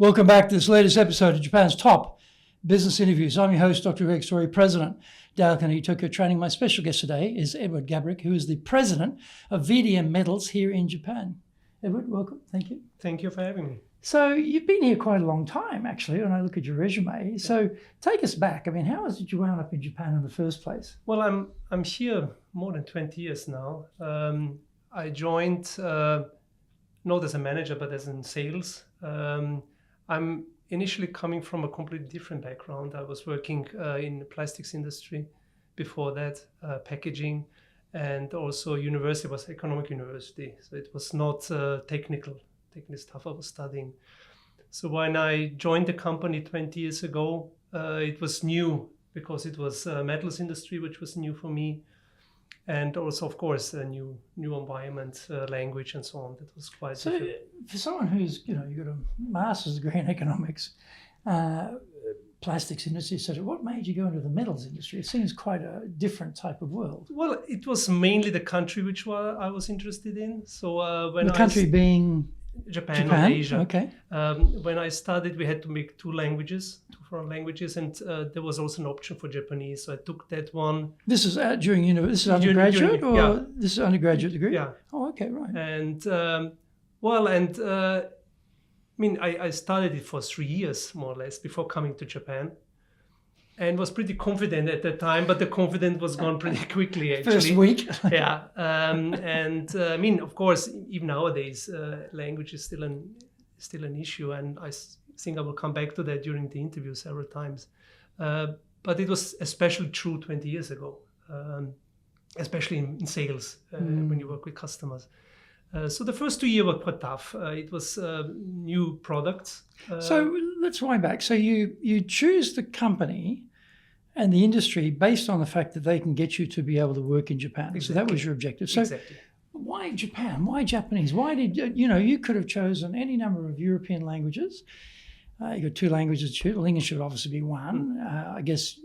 Welcome back to this latest episode of Japan's Top Business Interviews. I'm your host, Dr. Greg Story, President, Dow Tokyo Training. My special guest today is Eduard Gabric, who is the President of VDM Metals here in Japan. Eduard, welcome. Thank you. Thank you for having me. So you've been here quite a long time, actually, when I look at your resume. So take us back. I mean, how is it you wound up in Japan in the first place? Well, I'm here more than 20 years now. I joined not as a manager, but as in sales. I'm initially coming from a completely different background. I was working in the plastics industry. Before that, packaging, and also university was economic university. So it was not technical stuff I was studying. So when I joined the company 20 years ago, it was new because it was metals industry, which was new for me. And also, of course, a new environment, language, and so on. That was quite different. For someone who's, you've got a master's degree in economics, plastics industry, etc., what made you go into the metals industry? It seems quite a different type of world. Well, it was mainly the country which I was interested in. So when the country being Japan or Asia. Okay. When I studied, we had to make two foreign languages, and there was also an option for Japanese. So I took that one. This is during university. This is undergraduate, yeah. This is undergraduate degree. Yeah. Oh, okay, right. And I studied it for 3 years more or less before coming to Japan, and was pretty confident at that time. But the confidence was gone pretty quickly. Actually, first week. Yeah. Of course, even nowadays, language is still an issue, and I think I will come back to that during the interview several times. But it was especially true 20 years ago, especially in sales when you work with customers. So the first 2 years were quite tough. It was new products. So let's wind back. So you choose the company and the industry based on the fact that they can get you to be able to work in Japan. Exactly. So that was your objective. So exactly. Why Japan? Why Japanese? Why did you could have chosen any number of European languages. You got two languages to choose. Well, English should obviously be one. I guess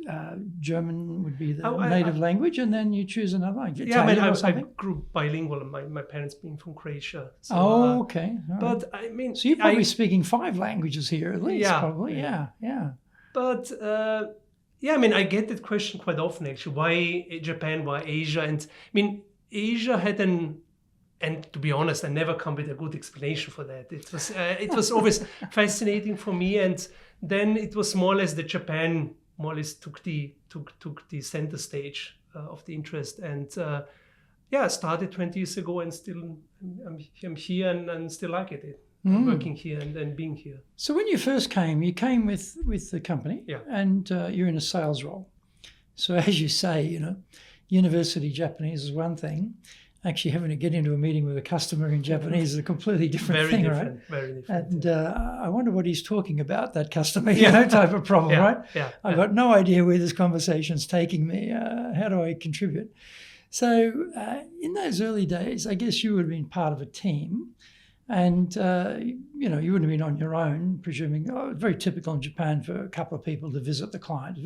German would be the native language, and then you choose another language. I grew bilingual. My parents being from Croatia. So, okay. All but right. So you're probably speaking 5 languages here at least. Yeah, probably. Yeah. But I get that question quite often actually. Why Japan? Why Asia? And Asia had and to be honest, I never come with a good explanation for that. It was always fascinating for me, and then it was more or less that Japan more or less took the center stage of the interest, and I started 20 years ago, and still I'm here and still like it. Working here and being here. So when you first came, you came with the company, and you're in a sales role. So as you say, university Japanese is one thing. Actually, having to get into a meeting with a customer in Japanese is a completely different thing, right? Very different. And I wonder what he's talking about, that customer, type of problem, right? Yeah. I've got no idea where this conversation's taking me. How do I contribute? So in those early days, I guess you would have been part of a team, and you wouldn't have been on your own, presuming. Very typical in Japan for a couple of people to visit the client.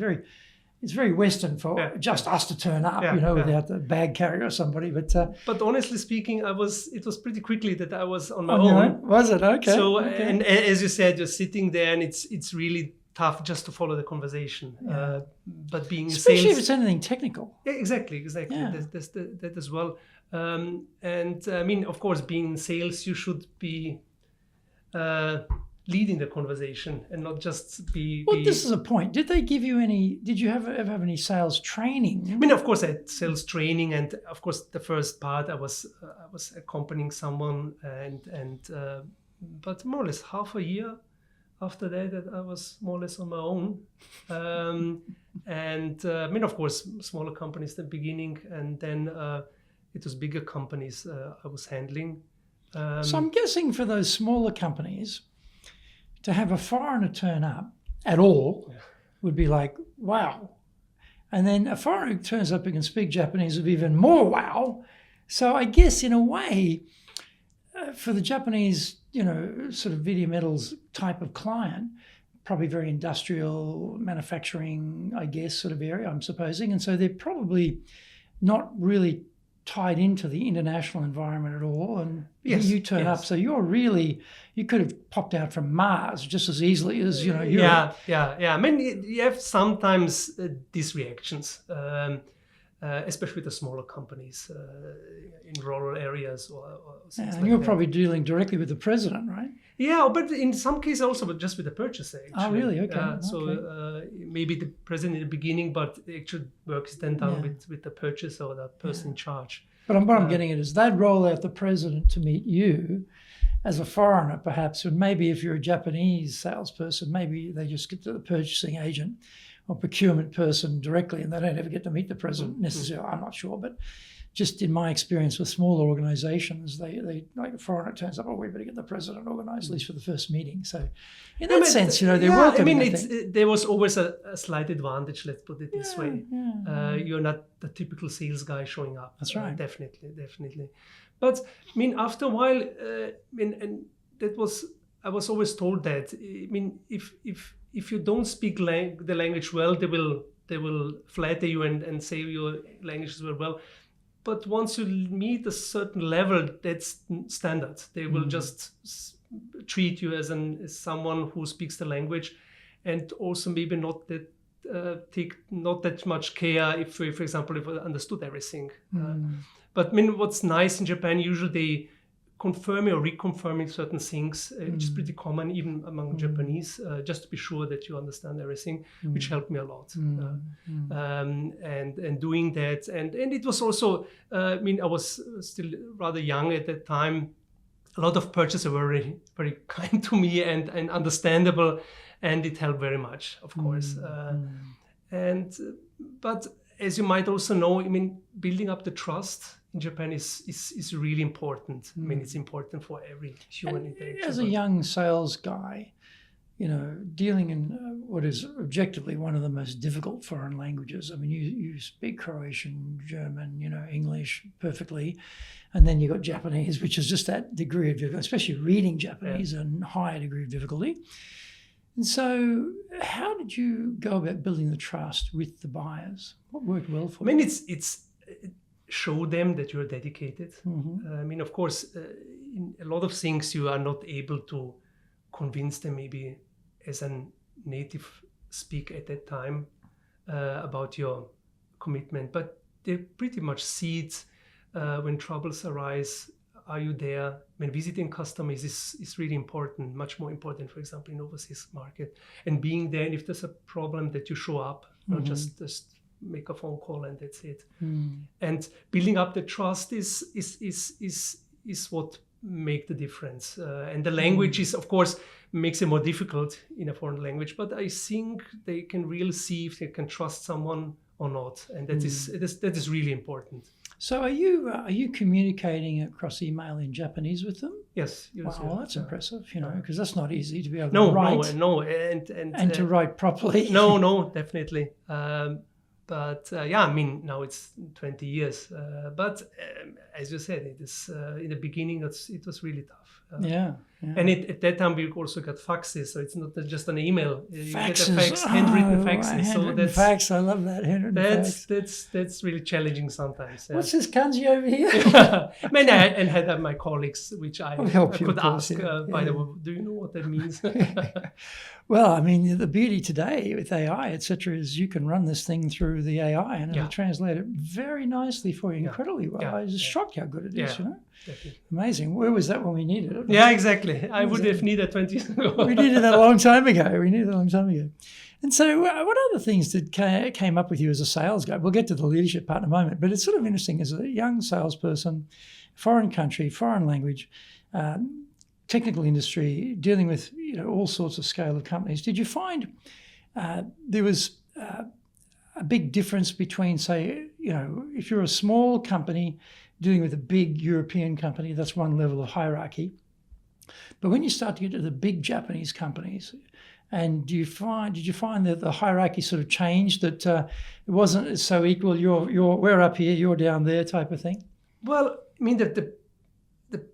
It's very Western for just us to turn up, without the bag carrier or somebody. But honestly speaking, it was pretty quickly that I was on my own. Was it? Okay. So, okay. And as you said, you're sitting there, and it's really tough just to follow the conversation. Yeah. But being especially sales, if it's anything technical. Yeah, exactly. Yeah. That's that as well. Of course, being in sales, you should be leading the conversation and not just be. Well, this is a point. Did they give you any? Did you ever have any sales training? Of course, I had sales training, and of course, the first part I was accompanying someone, but more or less half a year after that I was more or less on my own. Of course, smaller companies at the beginning, and then it was bigger companies I was handling. So I'm guessing for those smaller companies, to have a foreigner turn up at all would be like, wow. And then a foreigner who turns up who can speak Japanese would be even more wow. So I guess in a way, for the Japanese, sort of VDM Metals type of client, probably very industrial, manufacturing, I guess, sort of area, I'm supposing. And so they're probably not really tied into the international environment at all, and Yes, you turn up. So you could have popped out from Mars just as easily as Europe. Yeah. I mean, you have sometimes these reactions, especially with the smaller companies in rural areas or things And like you're that. probably dealing directly with the president, right? Yeah, but in some cases also, but just with the purchaser. Actually. Oh, really? Okay. So maybe the president in the beginning, but the actual work is then done with the purchaser or the person in charge. But what I'm getting at is they'd roll out the president to meet you as a foreigner, perhaps, and maybe if you're a Japanese salesperson, maybe they just get to the purchasing agent or procurement person directly, and they don't ever get to meet the president necessarily. I'm not sure, but just in my experience with smaller organizations, they like a foreigner turns up, oh, we better get the president organized, at least for the first meeting. So in that sense, they're welcome. I mean, there was always a slight advantage, let's put it this way. You're not the typical sales guy showing up. That's right. Definitely. But I mean, after a while, and that was, I was always told that, I mean, if you don't speak the language well, they will flatter you and say your language is well. But once you meet a certain level, that's standard. They will just treat you as someone who speaks the language, and also maybe not take not that much care if, for example, if I understood everything. But I mean, what's nice in Japan, usually they confirming or reconfirming certain things, which is pretty common even among Japanese, just to be sure that you understand everything, which helped me a lot. And doing that, and it was also, I mean, I was still rather young at that time. A lot of purchasers were very, very kind to me and understandable, and it helped very much, of course. But as you might also know, I mean, building up the trust in Japan is really important. I mean, it's important for every human interaction. As a young sales guy, dealing in what is objectively one of the most difficult foreign languages. I mean, you speak Croatian, German, English perfectly, and then you've got Japanese, which is just that degree of difficulty, especially reading Japanese, and higher degree of difficulty. And so how did you go about building the trust with the buyers? What worked well for you? I mean, it's show them that you're dedicated. I mean, of course, in a lot of things you are not able to convince them maybe as a native speaker at that time about your commitment, but they pretty much see it when troubles arise. Are you there? When visiting customers is really important, much more important, for example, in overseas market. And being there, and if there's a problem, that you show up, not just make a phone call and that's it. And building up the trust is what make the difference. And the language is, of course, makes it more difficult in a foreign language, but I think they can really see if they can trust someone or not, and that is really important. So are you communicating across email in Japanese with them? Yes. Wow, that's impressive, because that's not easy to be able to write. No, and to write properly. No, definitely. But I mean, now it's 20 years. But as you said, it is in the beginning. It was really tough. And at that time we also got faxes, so it's not just an email. You Faxes. get a fax, handwritten faxes. Handwritten fax. I love that handwritten fax. That's really challenging sometimes. Yeah. What's this kanji over here? I mean, I had my colleagues, which I could ask. By the way, do you know what that means? Well, I mean, the beauty today with AI, etc., is you can run this thing through the AI and it'll translate it very nicely for you, incredibly well. I was shocked how good it is, Definitely. Amazing. Where was that when we needed it? Yeah, exactly. I would have needed 20 years ago. We needed that a long time ago. And so what other things came up with you as a sales guy? We'll get to the leadership part in a moment, but it's sort of interesting as a young salesperson, foreign country, foreign language, technical industry, dealing with all sorts of scale of companies. Did you find there was a big difference between, say, if you're a small company dealing with a big European company, that's one level of hierarchy. But when you start to get to the big Japanese companies, and did you find that the hierarchy sort of changed, that it wasn't so equal? We're up here, you're down there, type of thing. Well, I mean that the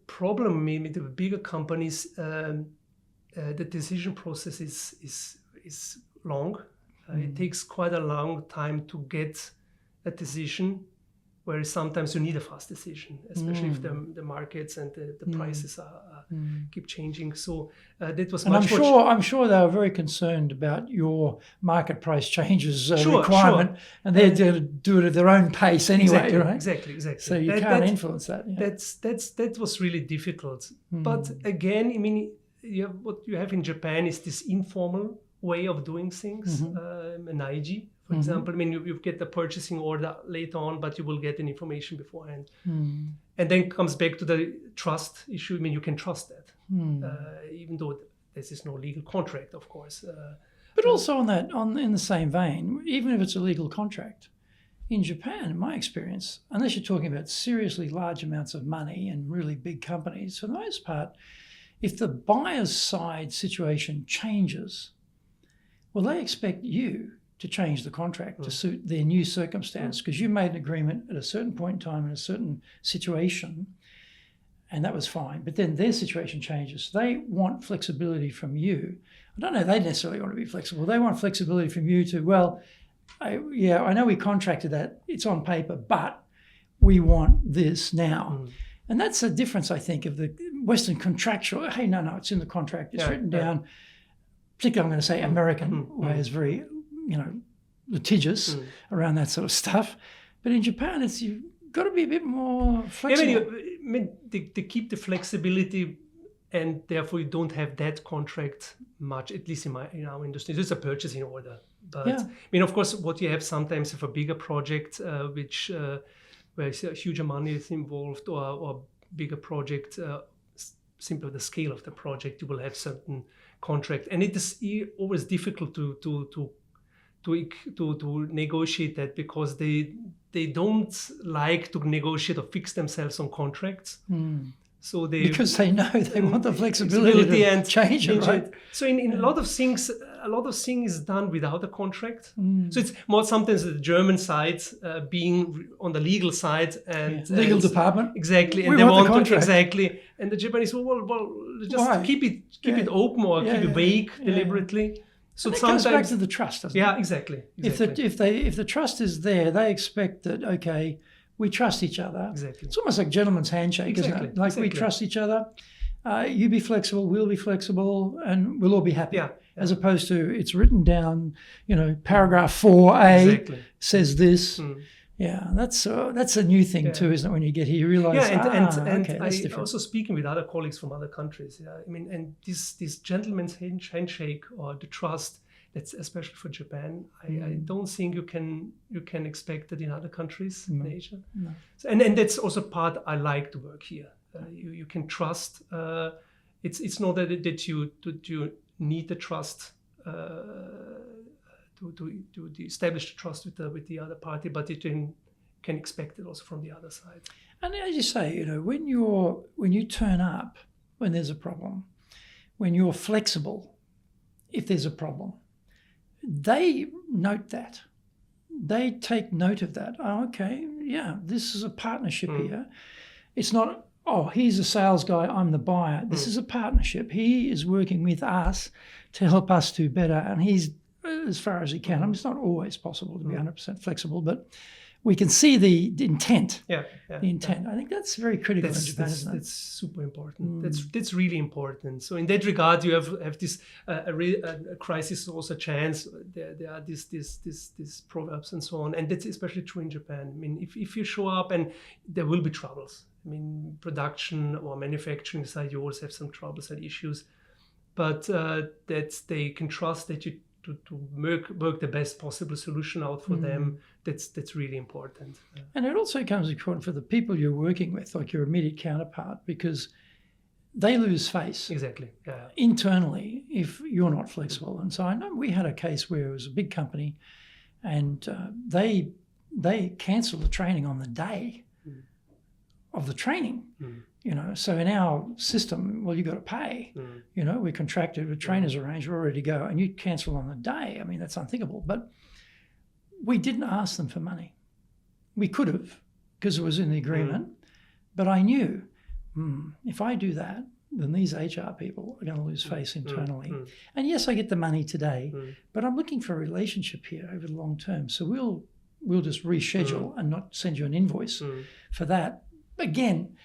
problem maybe with the bigger companies, the decision process is long. It takes quite a long time to get a decision, whereas sometimes you need a fast decision, especially if the markets and the prices keep changing. So that was and I'm sure they were very concerned about your market price changes requirement, and they're going to do it at their own pace anyway, right? Exactly. So you can't influence that. Yeah. That was really difficult. But again, I mean, what you have in Japan is this informal way of doing things, an IG. For example, I mean, you get the purchasing order later on, but you will get an information beforehand. And then comes back to the trust issue. I mean, you can trust that, even though this is no legal contract, of course. But also in the same vein, even if it's a legal contract, in Japan, in my experience, unless you're talking about seriously large amounts of money and really big companies, for the most part, if the buyer's side situation changes, well, they expect you to change the contract to suit their new circumstance, because you made an agreement at a certain point in time in a certain situation, and that was fine. But then their situation changes. They want flexibility from you. I don't know they necessarily want to be flexible. They want flexibility from you to, well, I know we contracted that. It's on paper, but we want this now. And that's a difference, I think, of the Western contractual. Hey, no, it's in the contract. It's written down. Particularly, I'm going to say American way is very, litigious around that sort of stuff. But in Japan, you've got to be a bit more flexible. I mean, they keep the flexibility, and therefore you don't have that contract much, at least in our industry. It's a purchasing order. But I mean, of course, what you have sometimes for a bigger project, which where a huge money is involved, or bigger project, simply the scale of the project, you will have certain contract, and it is always difficult to negotiate that, because they don't like to negotiate or fix themselves on contracts. So because they know they want the flexibility to and change it, right? So in a lot of things is done without a contract. So it's more sometimes the German side being on the legal side and legal department, exactly, and they want to, exactly, and the Japanese well just keep it open or keep it vague deliberately. So it comes back to the trust, doesn't it? Yeah, exactly. If the trust is there, they expect that, okay, we trust each other. Exactly. It's almost like gentleman's handshake, isn't it? Like we trust each other. You be flexible, we'll be flexible, and we'll all be happy. Yeah. As opposed to it's written down, paragraph 4A says this. Yeah, that's a new thing too, isn't it? When you get here, you realize, and okay, that's different. Also speaking with other colleagues from other countries. Yeah, I mean, and this gentleman's handshake or the trust, that's especially for Japan. I don't think you can expect that in other countries in Asia. No. So, and that's also part I like to work here. You can trust. It's not that you need the trust to establish the trust with the other party, but you can expect it also from the other side. And as you say, when you turn up when there's a problem, when you're flexible, if there's a problem, they note that. They take note of that. Oh, okay, yeah, this is a partnership here. It's not, he's a sales guy, I'm the buyer. This is a partnership. He is working with us to help us do better, and he's as far as he can. I mean, it's not always possible to be 100% flexible, but we can see the intent. The intent. I think that's very critical in Japan, isn't it? That's super important. That's really important. So in that regard, you have this a crisis is also a chance. There are these proverbs and so on, and that's especially true in Japan. I mean, if you show up, and there will be troubles. I mean, production or manufacturing side, you always have some troubles and issues, but that they can trust that you to work the best possible solution out for them. That's really important. And it also becomes important for the people you're working with, like your immediate counterpart, because they lose face internally if you're not flexible. And so I know we had a case where it was a big company, and they cancelled the training on the day of the training. So in our system, well, you got to pay. We're contracted with trainers arranged, we're ready to go, and you cancel on the day. I mean, that's unthinkable. But we didn't ask them for money. We could have, because it was in the agreement. But I knew, if I do that, then these HR people are going to lose face internally. And yes, I get the money today, but I'm looking for a relationship here over the long term. So we'll just reschedule and not send you an invoice for that. Again,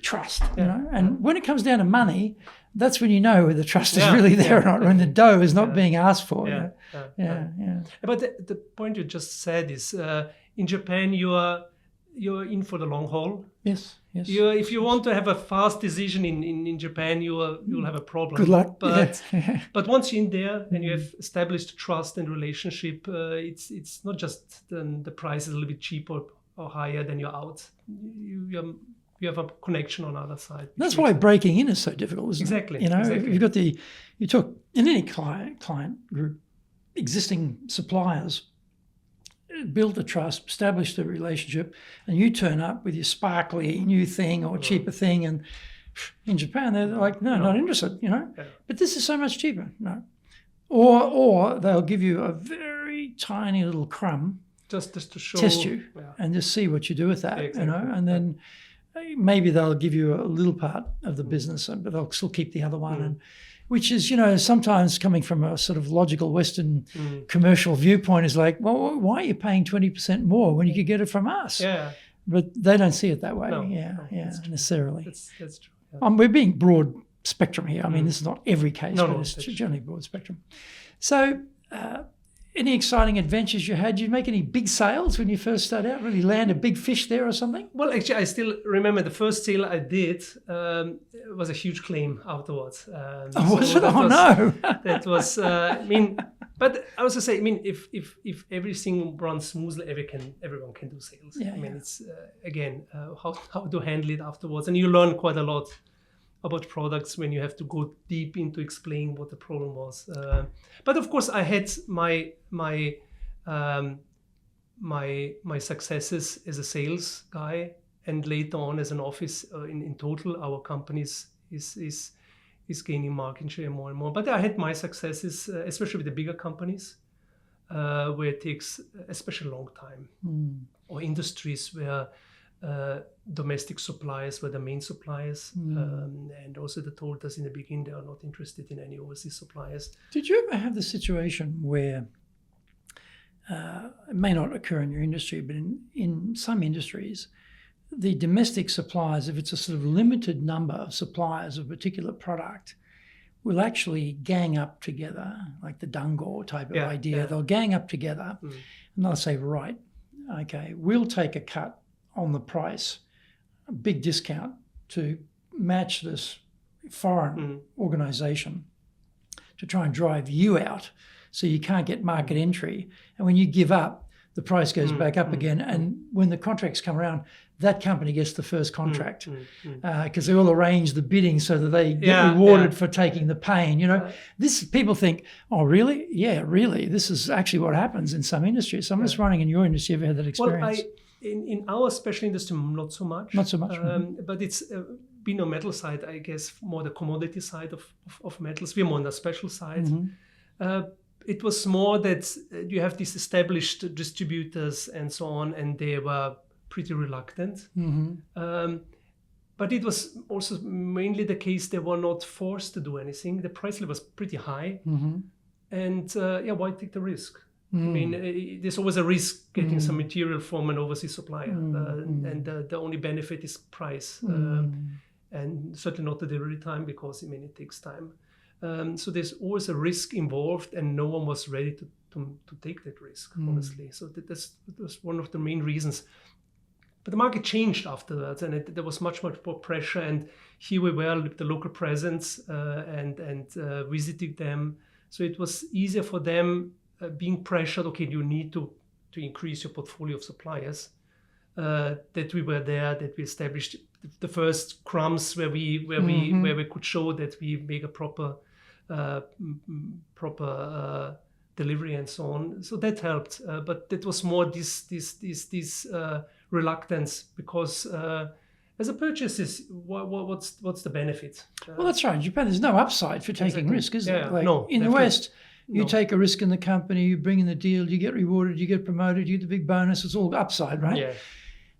trust, you know. And when it comes down to money, that's when you know whether the trust is really there or not, when the dough is not being asked for. But the point you just said is, in Japan, you're in for the long haul. Yes. If you want to have a fast decision in Japan, you'll have a problem. Good luck. But once you're in there and you have established trust and relationship, it's not just the price is a little bit cheaper or higher, then you're out. You have a connection on the other side. That's why breaking in is so difficult, isn't it? Exactly. You know, exactly. you've got you talk in any client group, existing suppliers, build a trust, establish the relationship, and you turn up with your sparkly new thing or cheaper thing, and in Japan they're like, no, not interested, you know. But this is so much cheaper, no. Or they'll give you a very tiny little crumb, just to show, test you, and just see what you do with that, you know, and then maybe they'll give you a little part of the business, but they'll still keep the other one, and which is, you know, sometimes coming from a sort of logical Western commercial viewpoint is like, well, why are you paying 20% more when you could get it from us? Yeah. But they don't see it that way. No, Necessarily. That's true. Yeah. We're being broad spectrum here. I mean, this is not every case, but it's generally broad spectrum. So any exciting adventures you had? Did you make any big sales when you first started out? Really land a big fish there or something? Well, actually, I still remember the first sale I did was a huge claim afterwards. No. That was, I mean, but I also say, I mean, if everything runs smoothly, everyone can do sales. I mean, it's, again, how to handle it afterwards. And you learn quite a lot about products when you have to go deep into explaining what the problem was. But of course, I had my successes as a sales guy, and later on as an office. In total, our companies is gaining market share more and more. But I had my successes, especially with the bigger companies, where it takes especially a long time, or industries where domestic suppliers were the main suppliers, and also they told us in the beginning they are not interested in any overseas suppliers. Did you ever have the situation where it may not occur in your industry, but in some industries, the domestic suppliers, if it's a sort of limited number of suppliers of a particular product, will actually gang up together, like the Dungor type of idea. They'll gang up together and they'll say, right, okay, we'll take a cut on the price, a big discount to match this foreign organisation to try and drive you out so you can't get market entry. And when you give up, the price goes back up again. And when the contracts come around, that company gets the first contract because they all arrange the bidding so that they get rewarded for taking the pain. You know, this people think, oh, really? Yeah, really. This is actually what happens in some industries. So I'm just running in your industry. Have you had that experience? Well, in our special industry, not so much. Not so much. But it's been on metal side, I guess, more the commodity side of metals. We're more on the special side. It was more that you have these established distributors and so on, and they were pretty reluctant. But it was also mainly the case they were not forced to do anything. The price level was pretty high. And why take the risk? I mean, there's always a risk getting some material from an overseas supplier, and the only benefit is price, and certainly not the delivery time, because I mean it takes time. So there's always a risk involved, and no one was ready to take that risk, honestly. So that was one of the main reasons. But the market changed after that, and there was much more pressure. And here we were with the local presence and visiting them, so it was easier for them. Being pressured, okay, you need to increase your portfolio of suppliers. That we were there, that we established the first crumbs where we could show that we make a proper delivery and so on. So that helped, but that was more this reluctance, because as a purchase, what's the benefit? Well, that's right. In Japan, there's no upside for taking risk, is there? Like, no, in the West. You take a risk in the company, you bring in the deal, you get rewarded, you get promoted, you get the big bonus. It's all upside, right?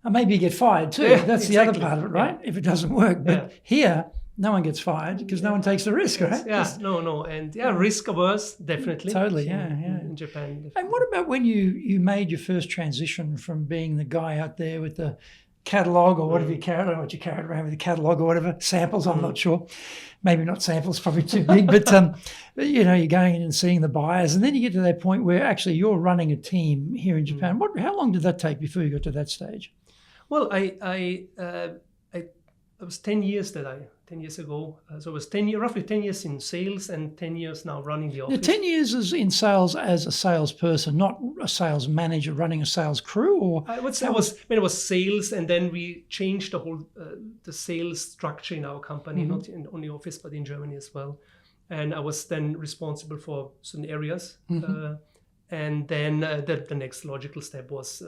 And maybe you get fired too. That's the other part of it, right? If it doesn't work. But here, no one gets fired because no one takes the risk, right? Yeah, no. And risk averse, definitely. Totally, in Japan. Definitely. And what about when you made your first transition from being the guy out there with the catalog or whatever you carried, I don't know what you carried around with the catalog or whatever, samples, I'm not sure. Maybe not samples, probably too big, but you're going in and seeing the buyers, and then you get to that point where actually you're running a team here in Japan. How long did that take before you got to that stage? Well, I was 10 years 10 years ago. So it was roughly 10 years in sales and 10 years now running the office. Now, 10 years is in sales as a salesperson, not a sales manager running a sales crew, or I would say it was sales, and then we changed the whole the sales structure in our company, not in only office but in Germany as well. And I was then responsible for certain areas. And then the next logical step was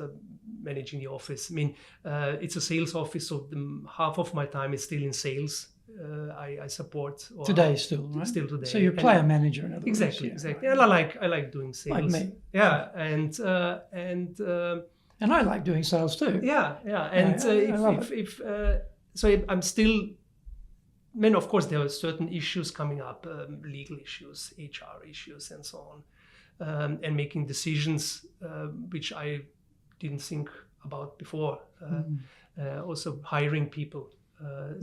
managing the office. I mean, it's a sales office, so half of my time is still in sales. I support today still, right? Still today. So you're a player manager, in other words. Exactly. And I like doing sales. Like me. Yeah, and I like doing sales too. Yeah. And I'm still. I mean, of course, there are certain issues coming up, legal issues, HR issues, and so on, and making decisions which I didn't think about before. Also hiring people.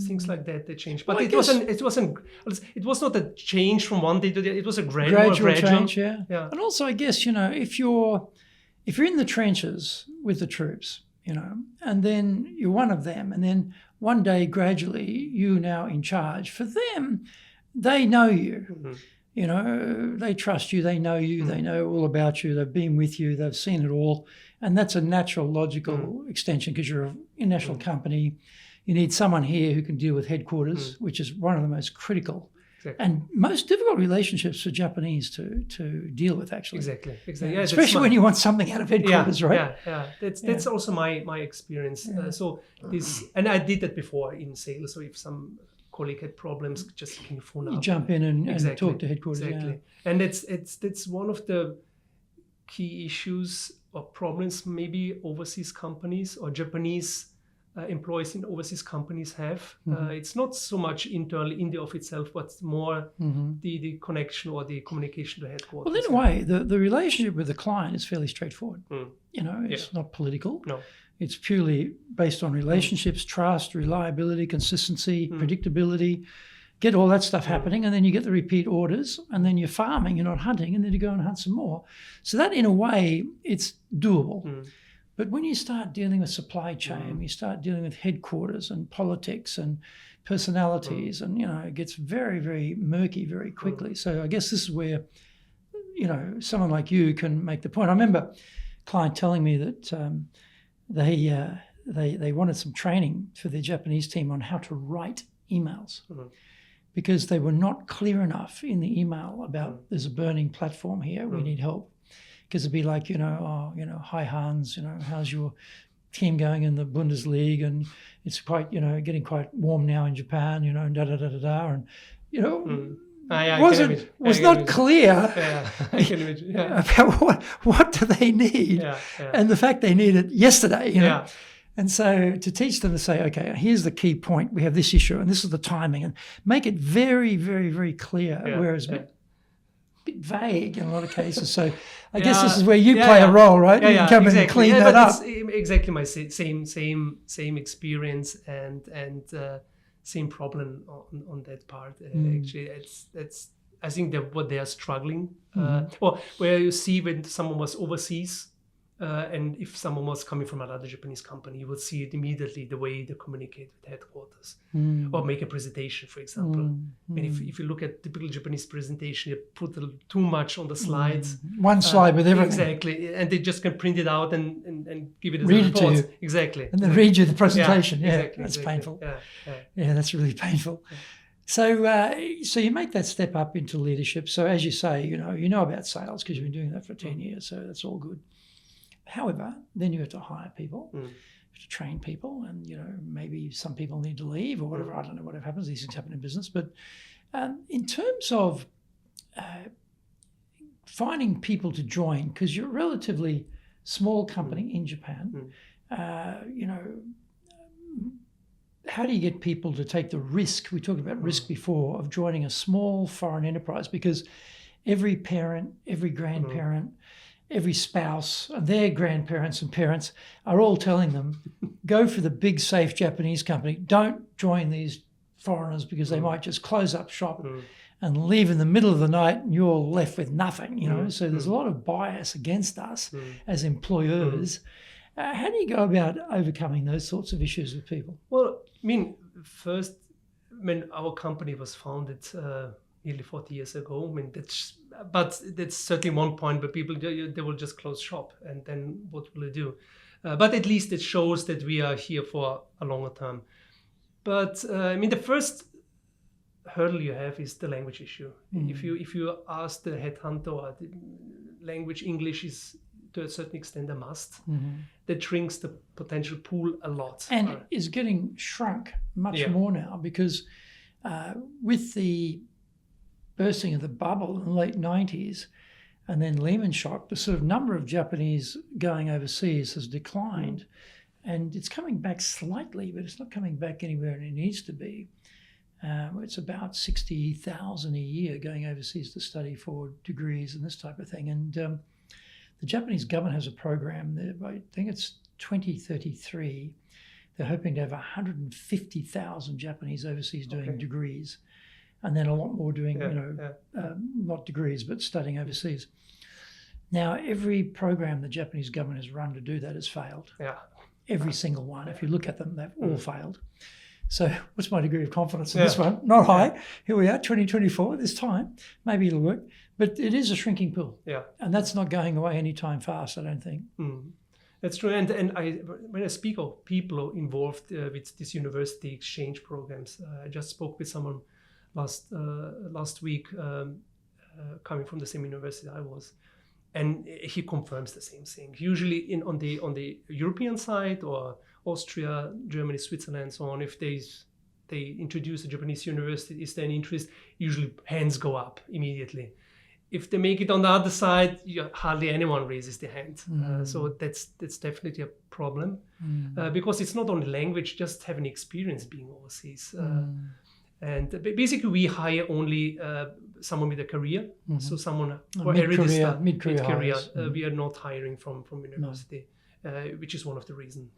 Things like that, they changed, but it was not a change from one day to the other. It was a gradual change, yeah. And also, I guess, if you're in the trenches with the troops, and then you're one of them, and then one day gradually you're now in charge. For them, they know you. They trust you, they know you, they know all about you, they've been with you, they've seen it all, and that's a natural, logical extension because you're an international company. You need someone here who can deal with headquarters, which is one of the most critical and most difficult relationships for Japanese to deal with, actually. Exactly. Yeah, especially when you want something out of headquarters, right? Yeah. That's also my experience. So this, and I did that before in sales. So if some colleague had problems, just can you phone up? You jump in and talk to headquarters. Exactly. And it's one of the key issues or problems maybe overseas companies or Japanese employees in overseas companies have. It's not so much internally in the office itself, but more the connection or the communication to headquarters. Well, in a way, the relationship with the client is fairly straightforward. It's not political. No. It's purely based on relationships, trust, reliability, consistency, predictability. Get all that stuff happening, and then you get the repeat orders, and then you're farming, you're not hunting, and then you go and hunt some more. So that, in a way, it's doable. But when you start dealing with supply chain, you start dealing with headquarters and politics and personalities, and it gets very, very murky very quickly. So I guess this is where someone like you can make the point. I remember a client telling me that they wanted some training for their Japanese team on how to write emails because they were not clear enough in the email about there's a burning platform here, we need help. Because it'd be like, hi Hans, how's your team going in the Bundesliga? And it's quite, getting quite warm now in Japan, and da-da-da-da-da. And, was not clear about what do they need and the fact they need it yesterday, And so to teach them to say, okay, here's the key point. We have this issue and this is the timing, and make it very, very, very clear, whereas bit vague in a lot of cases. So I guess this is where you play a role, right? You can come in and clean that up. Exactly my same experience and same problem on that part. Actually, it's I think that what they are struggling, or where you see when someone was overseas. And if someone was coming from another Japanese company, you would see it immediately, the way they communicate with headquarters or make a presentation, for example. I mean, if you look at typical Japanese presentation, you put too much on the slides. One slide with everything. Exactly. And they just can print it out and give it as read a report. It to you. Exactly. And then read you the presentation. Exactly, that's painful. Yeah, that's really painful. So you make that step up into leadership. So as you say, you know about sales because you've been doing that for 10 years. So that's all good. However, then you have to hire people, you have to train people, and maybe some people need to leave or whatever. I don't know what happens. These things happen in business. But in terms of finding people to join, because you're a relatively small company in Japan, how do you get people to take the risk? We talked about risk before of joining a small foreign enterprise, because every parent, every grandparent, every spouse, their grandparents and parents are all telling them, go for the big, safe Japanese company. Don't join these foreigners because they might just close up shop and leave in the middle of the night and you're left with nothing, you know. So there's a lot of bias against us as employers. How do you go about overcoming those sorts of issues with people? Well, I mean, first, our company was founded nearly 40 years ago. I mean, that's certainly one point, but people, they will just close shop, and then what will they do? But at least it shows that we are here for a longer term. But I mean, the first hurdle you have is the language issue. If you ask the headhunter, the language, English is to a certain extent a must. That shrinks the potential pool a lot. And is getting shrunk much more now, because with the bursting of the bubble in the late 90s and then Lehman shock, the sort of number of Japanese going overseas has declined. And it's coming back slightly, but it's not coming back anywhere it needs to be. It's about 60,000 a year going overseas to study for degrees and this type of thing. And the Japanese government has a program that I think it's 2033. They're hoping to have 150,000 Japanese overseas doing degrees, and then a lot more doing, not degrees, but studying overseas. Now, every program the Japanese government has run to do that has failed. Every single one. If you look at them, they've all failed. So what's my degree of confidence in this one? Not high. Here we are, 2024, this time. Maybe it'll work. But it is a shrinking pool. And that's not going away anytime fast, I don't think. That's true. And when I speak of people involved with these university exchange programs, I just spoke with someone last week coming from the same university I was. And he confirms the same thing. Usually on the European side, or Austria, Germany, Switzerland, so on, if they introduce a Japanese university, is there an interest? Usually hands go up immediately. If they make it on the other side, hardly anyone raises their hand. So that's definitely a problem, because it's not only language, just having experience being overseas. And basically, we hire only someone with a career, so someone mid-career. We are not hiring from university, which is one of the reasons.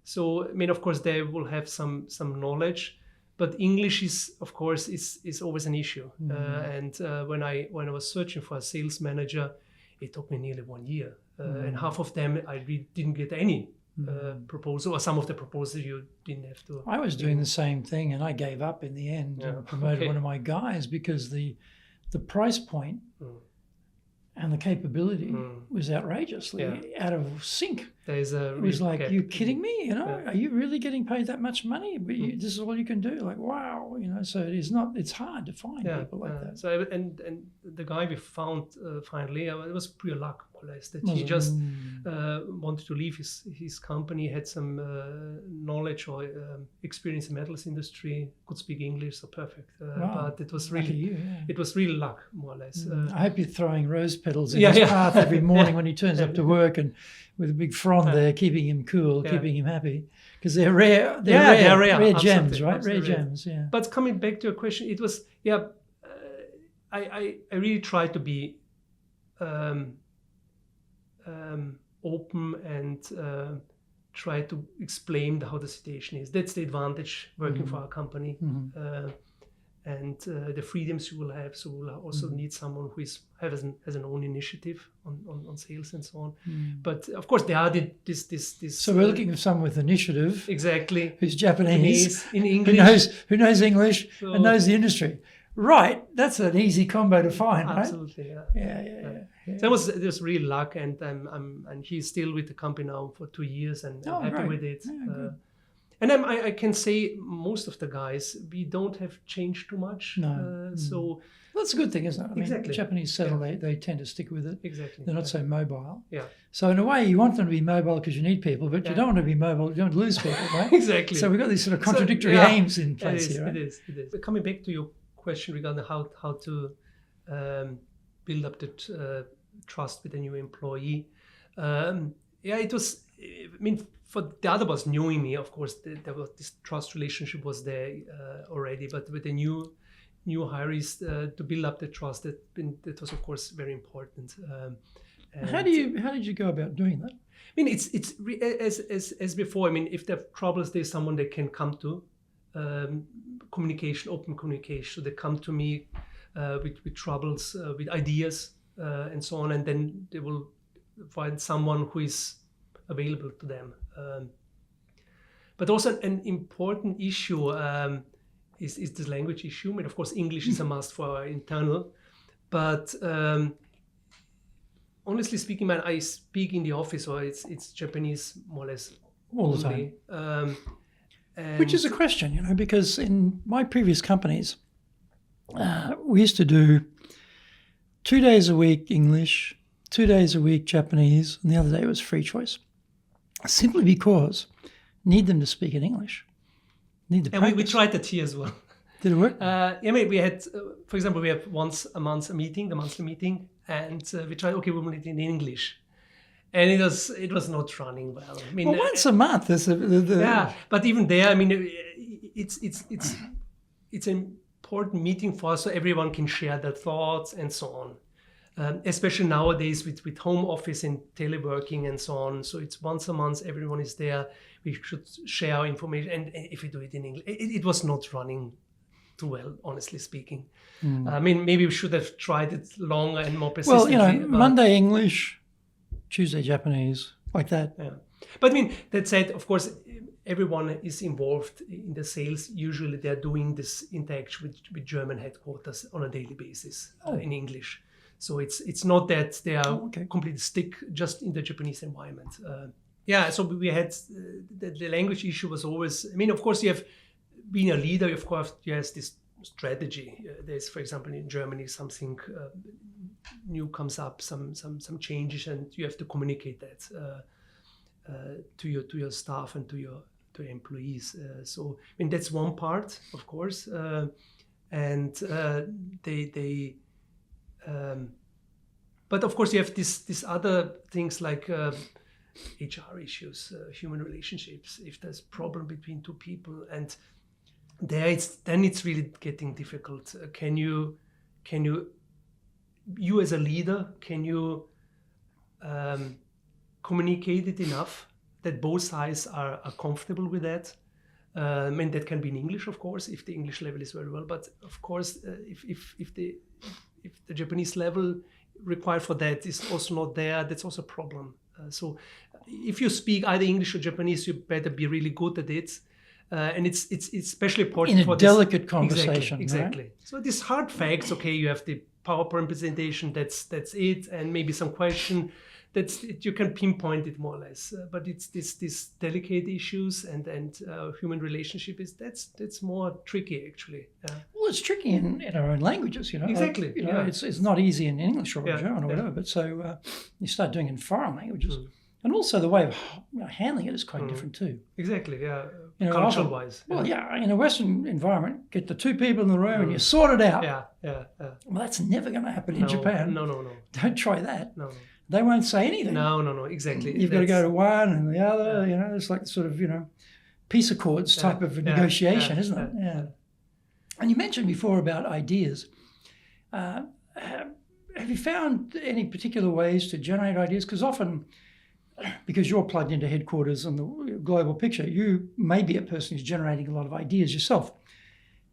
So I mean, of course, they will have some knowledge, but English is always an issue. And when I was searching for a sales manager, it took me nearly 1 year, and half of them I really didn't get any proposal, or some of the proposals you didn't have to. I was doing the same thing, and I gave up in the end and promoted one of my guys because the price point and the capability was outrageously out of sync. It was like, are you kidding me? You know, are you really getting paid that much money? But this is all you can do. Like, wow, you know. So it's hard to find people like that. So and the guy we found finally, it was pure luck, more or less. That he just wanted to leave his company, had some knowledge or experience in metals industry, could speak English, so perfect. But it was really it was really luck, more or less. I hope you're throwing rose petals in his path every morning when he turns up to work, and with a big frond there, keeping him cool, keeping him happy, because they're rare. They're rare gems, right? Rare gems. Yeah. But coming back to your question, it was I really tried to be open and try to explain how the situation is. That's the advantage working for our company. And the freedoms you will have. So we'll also need someone who has an own initiative on sales and so on. But of course, there are this. So we're looking for someone with initiative, exactly, who's Japanese, in English, who knows English and knows the industry. Right, that's an easy combo to find, right? Absolutely, yeah. So it was really luck, and and he's still with the company now for 2 years, and I'm happy with it. And I can say most of the guys, we don't have changed too much. So that's a good thing, isn't it? I mean, Japanese settle, they tend to stick with it. Exactly. They're not so mobile. Yeah. So in a way, you want them to be mobile because you need people, but you don't want to be mobile, you don't want to lose people, right? Exactly. So we've got these sort of contradictory aims in place here, right? It is. But coming back to your question regarding how to build up the trust with a new employee. It was I mean, for the other boss knowing me, of course, there was this trust relationship was there already. But with the new hires to build up the trust, that was of course very important. How did you go about doing that? I mean, it's as before. I mean, if there are troubles, there's someone they can come to. Communication, open communication. So they come to me with troubles, with ideas, and so on, and then they will find someone who is available to them. But also an important issue is the language issue. I mean, of course, English is a must for our internal, but honestly speaking, man, I speak in the office, or it's Japanese more or less all the time. Which is a question, because in my previous companies, we used to do 2 days a week English, 2 days a week Japanese, and the other day was free choice. Simply because need them to speak in English. Need to practice. And we tried that here as well. Did it work? I mean, we had, for example, we have once a month a meeting, the monthly meeting, and we tried, okay, we will it in English. And it was not running well. I mean, once a month is yeah, but even there, I mean, it's an important meeting for us, so everyone can share their thoughts and so on. Especially nowadays with home office and teleworking and so on. So it's once a month, everyone is there. We should share our information, and if we do it in English, it was not running too well, honestly speaking. I mean, maybe we should have tried it longer and more persistently. Well, Monday English, Tuesday Japanese, like that. Yeah. But I mean, that said, of course, everyone is involved in the sales. Usually they're doing this interaction with German headquarters on a daily basis in English. So it's not that they are completely stick just in the Japanese environment. So we had the language issue was always, I mean, of course, you have been a leader, of course, you have this strategy. There's, for example, in Germany, something new comes up, some changes, and you have to communicate that to your staff and to your employees. So I mean that's one part, of course, and they. But of course, you have these other things like HR issues, human relationships. If there's a problem between two people, and then it's really getting difficult. Can you as a leader, can you communicate it enough that both sides are comfortable with that? I mean, that can be in English, of course, if the English level is very well. But of course, if the Japanese level required for that is also not there, that's also a problem. So if you speak either English or Japanese, you better be really good at it. And it's especially important in a delicate conversation. Exactly. Right? So these hard facts, okay, you have the PowerPoint presentation, that's it, and maybe some question. You can pinpoint it more or less, but it's this delicate issues and human relationship that's more tricky actually. Well, it's tricky in our own languages, Exactly. Like, it's not easy in English or German or whatever. But so you start doing it in foreign languages, and also the way of handling it is quite different too. Exactly. Yeah. Cultural wise. Well, in a Western environment, get the two people in the room and you sort it out. Yeah. Well, that's never going to happen in Japan. No. Don't try that. No. They won't say anything. No, exactly. You've got to go to one and the other, it's like sort of, peace accords type of negotiation, isn't it? Yeah. And you mentioned before about ideas. Have you found any particular ways to generate ideas? Because often, because you're plugged into headquarters and the global picture, you may be a person who's generating a lot of ideas yourself.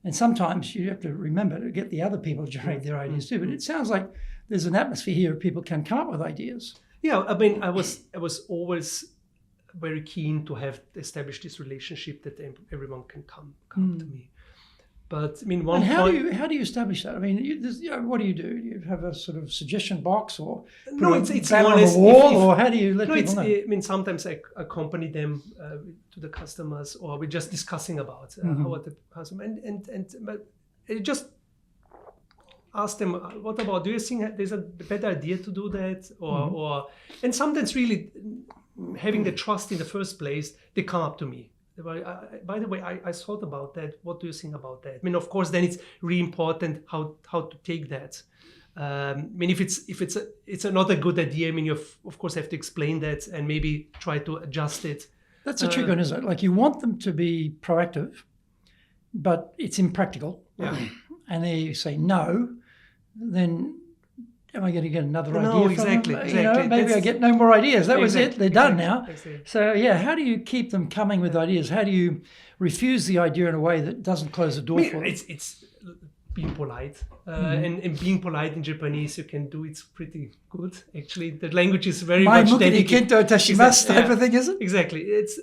And sometimes you have to remember to get the other people to generate their ideas too. But it sounds like there's an atmosphere here where people can come up with ideas. Yeah, I mean, I was always very keen to have established this relationship that everyone can come to me. But I mean, how do you establish that? I mean, what do? Do you have a sort of suggestion box or it's banner more on or the wall, or how do you let people know? I mean, sometimes I accompany them to the customers, or we're just discussing about how the customer but I just ask them, what about? Do you think there's a better idea to do that, or and sometimes really having the trust in the first place, they come up to me. By the way, I thought about that. What do you think about that? I mean, of course, then it's really important how to take that. I mean, if it's not a good idea, I mean, you of course have to explain that and maybe try to adjust it. That's a tricky one, isn't it? Like you want them to be proactive, but it's impractical. Yeah. And they say no, then am I going to get another idea? No, from exactly. them? Exactly. You know, maybe I get no more ideas. That was it. They're done now. Exactly. So yeah, how do you keep them coming with ideas? How do you refuse the idea in a way that doesn't close the door for them? It's being polite, and being polite in Japanese, you can do it pretty good. Actually, the language is very much dedicated. Kento tashimasu type of thing, is it? Exactly. It's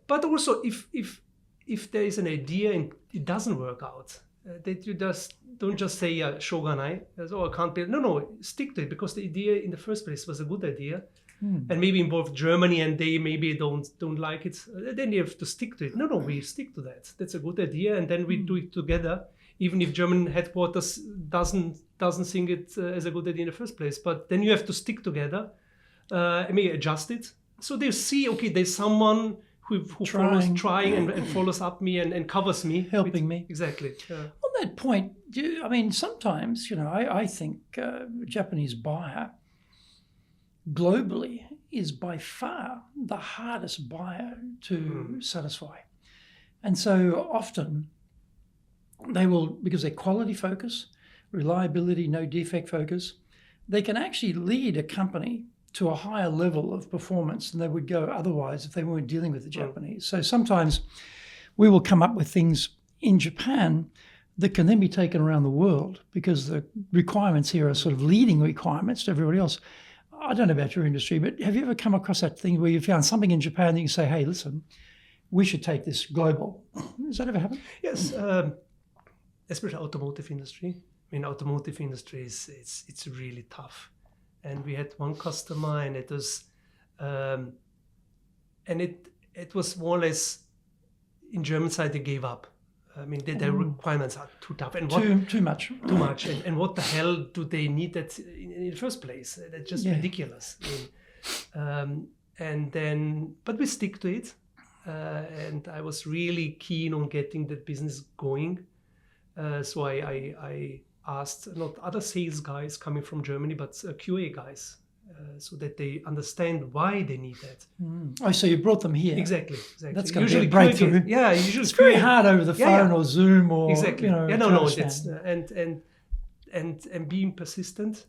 but also if there is an idea and it doesn't work out, that you don't just say shoganai, oh I can't build. No, stick to it, because the idea in the first place was a good idea, and maybe involved Germany and they maybe don't like it. Then you have to stick to it. No, we stick to that. That's a good idea, and then we do it together. Even if German headquarters doesn't think it as a good idea in the first place, but then you have to stick together, maybe adjust it. So they see, okay, there's someone who follows, trying and follows up me and covers me. Helping me. Exactly. On that point, sometimes, I think a Japanese buyer globally is by far the hardest buyer to satisfy. And so often they will, because they're quality focus, reliability, no defect focus, they can actually lead a company to a higher level of performance than they would go otherwise if they weren't dealing with the Japanese. So sometimes we will come up with things in Japan that can then be taken around the world because the requirements here are sort of leading requirements to everybody else. I don't know about your industry, but have you ever come across that thing where you found something in Japan that you say, hey, listen, we should take this global? Has that ever happened? Yes, especially automotive industry. I mean, automotive industry it's really tough. And we had one customer, and it was, it was more or less in German side they gave up. I mean, their requirements are too tough and too much. Too much. And what the hell do they need that in the first place? That's just ridiculous. I mean, but we stick to it, and I was really keen on getting that business going. So I asked not other sales guys coming from Germany, but QA guys, so that they understand why they need that. Oh, so you brought them here. Exactly. That's going to be a breakthrough. Usually it's very hard over the phone or Zoom or exactly. That's and being persistent.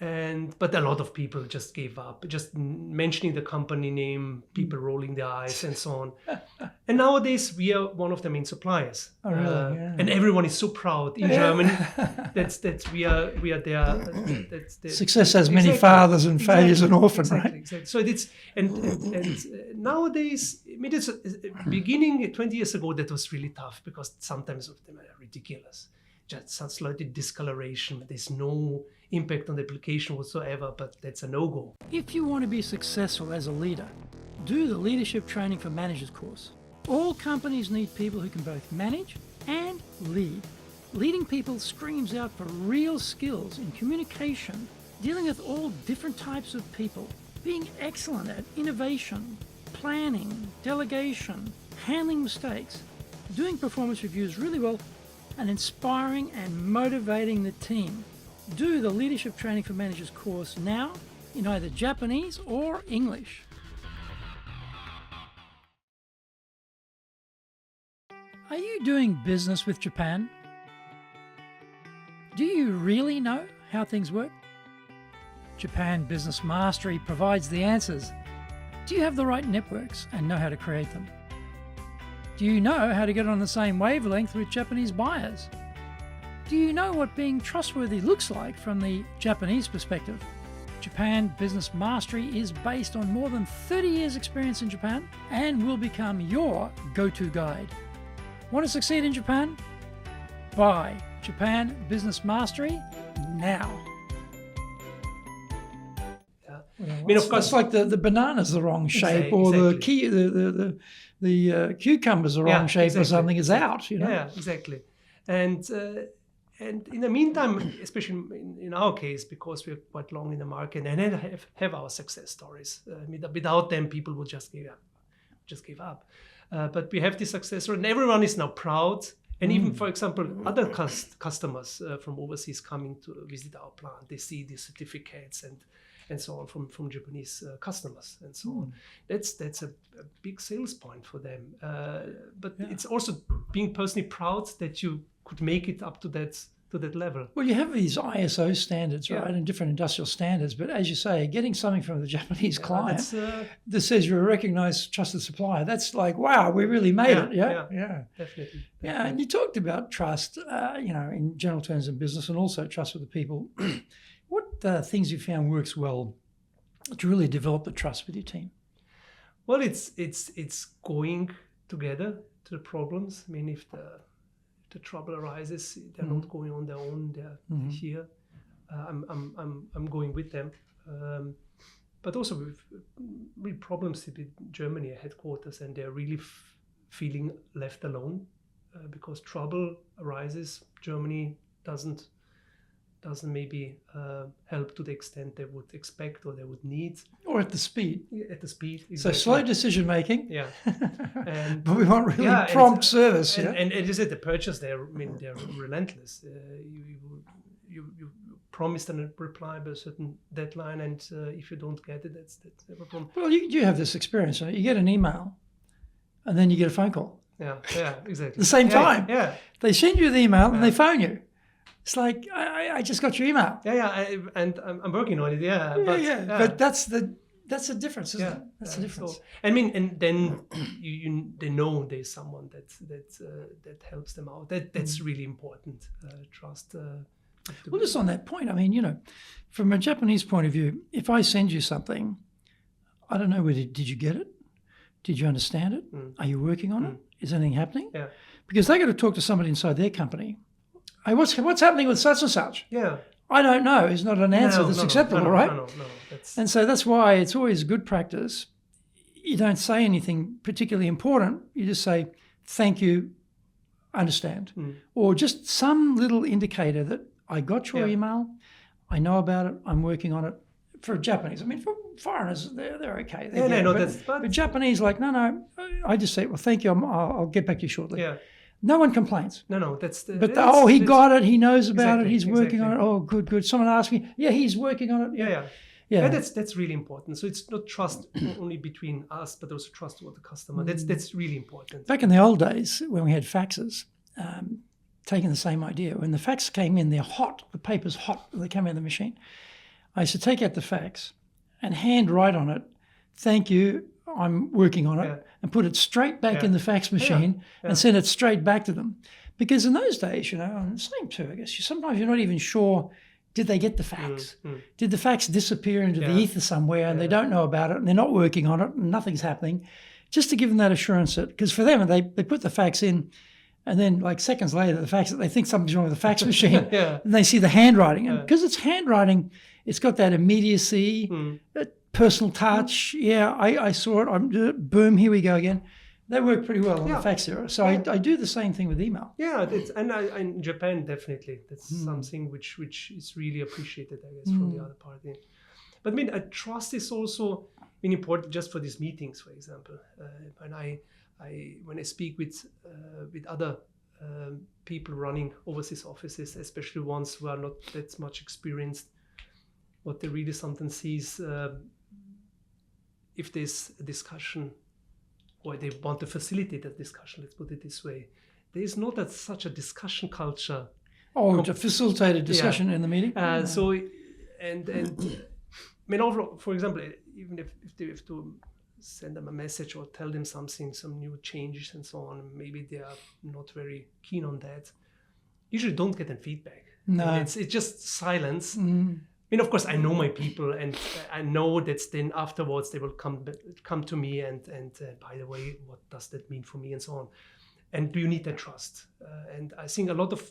But a lot of people just gave up. Just mentioning the company name, people rolling their eyes, and so on. And nowadays we are one of the main suppliers. Oh, really? And everyone is so proud in Germany that we are there. Success has many fathers and failures and orphans, right? Exactly. So it's and nowadays, I mean, it's beginning 20 years ago that was really tough because sometimes of them are ridiculous. Just some slightly discoloration. There's no impact on the application whatsoever, but that's a no-go. If you want to be successful as a leader, do the Leadership Training for Managers course. All companies need people who can both manage and lead. Leading people screams out for real skills in communication, dealing with all different types of people, being excellent at innovation, planning, delegation, handling mistakes, doing performance reviews really well, and inspiring and motivating the team. Do the Leadership Training for Managers course now in either Japanese or English. Are you doing business with Japan? Do you really know how things work? Japan Business Mastery provides the answers. Do you have the right networks and know how to create them? Do you know how to get on the same wavelength with Japanese buyers? Do you know what being trustworthy looks like from the Japanese perspective? Japan Business Mastery is based on more than 30 years' experience in Japan and will become your go-to guide. Want to succeed in Japan? Buy Japan Business Mastery now. I mean, of course, it's like the banana's the wrong shape, or the cucumber's the wrong shape, or something is out. Yeah, exactly. And in the meantime, especially in our case, because we're quite long in the market and have our success stories. Without them, people would just give up. But we have this success story, and everyone is now proud. And even, for example, other customers from overseas coming to visit our plant, they see the certificates and so on from Japanese customers and so on. That's a big sales point for them. But it's also being personally proud that you could make it up to that level. Well, you have these ISO standards, right, and different industrial standards. But as you say, getting something from the Japanese client that says you're a recognized, trusted supplier, that's like, wow, we really made it. Yeah, definitely. Yeah, and you talked about trust, in general terms in business, and also trust with the people. What things you found works well to really develop the trust with your team? Well, it's going together to the problems. I mean, if the trouble arises, they're not going on their own. They're here. I'm going with them. But also with real problems with Germany headquarters, and they're really feeling left alone because trouble arises. Germany doesn't maybe help to the extent they would expect or they would need. Or at the speed. At the speed, exactly. So slow decision making. Yeah. But we want really prompt service. And as you said, the purchase, they're relentless. You promised a reply by a certain deadline, and if you don't get it, that's never a problem. Well, you have this experience. Right? You get an email, and then you get a phone call. Yeah, exactly. The same time. Yeah. They send you the email, and they phone you. It's like, I just got your email. And I'm working on it. But that's the difference, isn't it? That's the difference. So, I mean, and then they know there's someone that helps them out. That's really important. Trust. Well, just on that point, I mean, from a Japanese point of view, if I send you something, I don't know did you get it? Did you understand it? Are you working on it? Is anything happening? Yeah. Because they got to talk to somebody inside their company. Hey, what's happening with such and such? Yeah. I don't know is not an answer that's acceptable, right? No. And so that's why it's always good practice. You don't say anything particularly important. You just say, thank you, understand. Or just some little indicator that I got your email, I know about it, I'm working on it. For Japanese, I mean, for foreigners, they're okay. But Japanese, like, no, I just say, well, thank you, I'll get back to you shortly. Yeah. No one complains. No, that's the... But he got it, he knows about it, he's working on it. Oh, good. Someone asked me, he's working on it. Yeah, that's really important. So it's not trust only between us, but also trust toward the customer. That's really important. Back in the old days, when we had faxes, taking the same idea, when the fax came in, they're hot, the paper's hot, they come in the machine. I used to take out the fax and hand write on it, thank you, I'm working on it, and put it straight back in the fax machine and send it straight back to them. Because in those days, and the same too, I guess, sometimes you're not even sure, did they get the fax? Did the fax disappear into the ether somewhere and they don't know about it and they're not working on it and nothing's happening? Just to give them that assurance that, because for them, they put the fax in and then like seconds later, they think something's wrong with the fax machine and they see the handwriting. And because it's handwriting, it's got that immediacy, that personal touch. I saw it. Boom, here we go again. They work pretty well on the fax era. So I do the same thing with email. Yeah, in Japan, definitely. That's something which is really appreciated, I guess, from the other party. But I mean, trust is also important just for these meetings, for example. When I speak with other people running overseas offices, especially ones who are not that much experienced, what they really sometimes see is if there's a discussion or they want to facilitate that discussion, let's put it this way, there is not such a discussion culture. To facilitate a discussion in the meeting? So, and I mean, overall, for example, even if they have to send them a message or tell them something, some new changes and so on, maybe they are not very keen on that. Usually don't get any feedback. No. It's just silence. I mean, of course, I know my people, and I know that then afterwards they will come to me and by the way, what does that mean for me and so on. And do you need that trust? And I think a lot of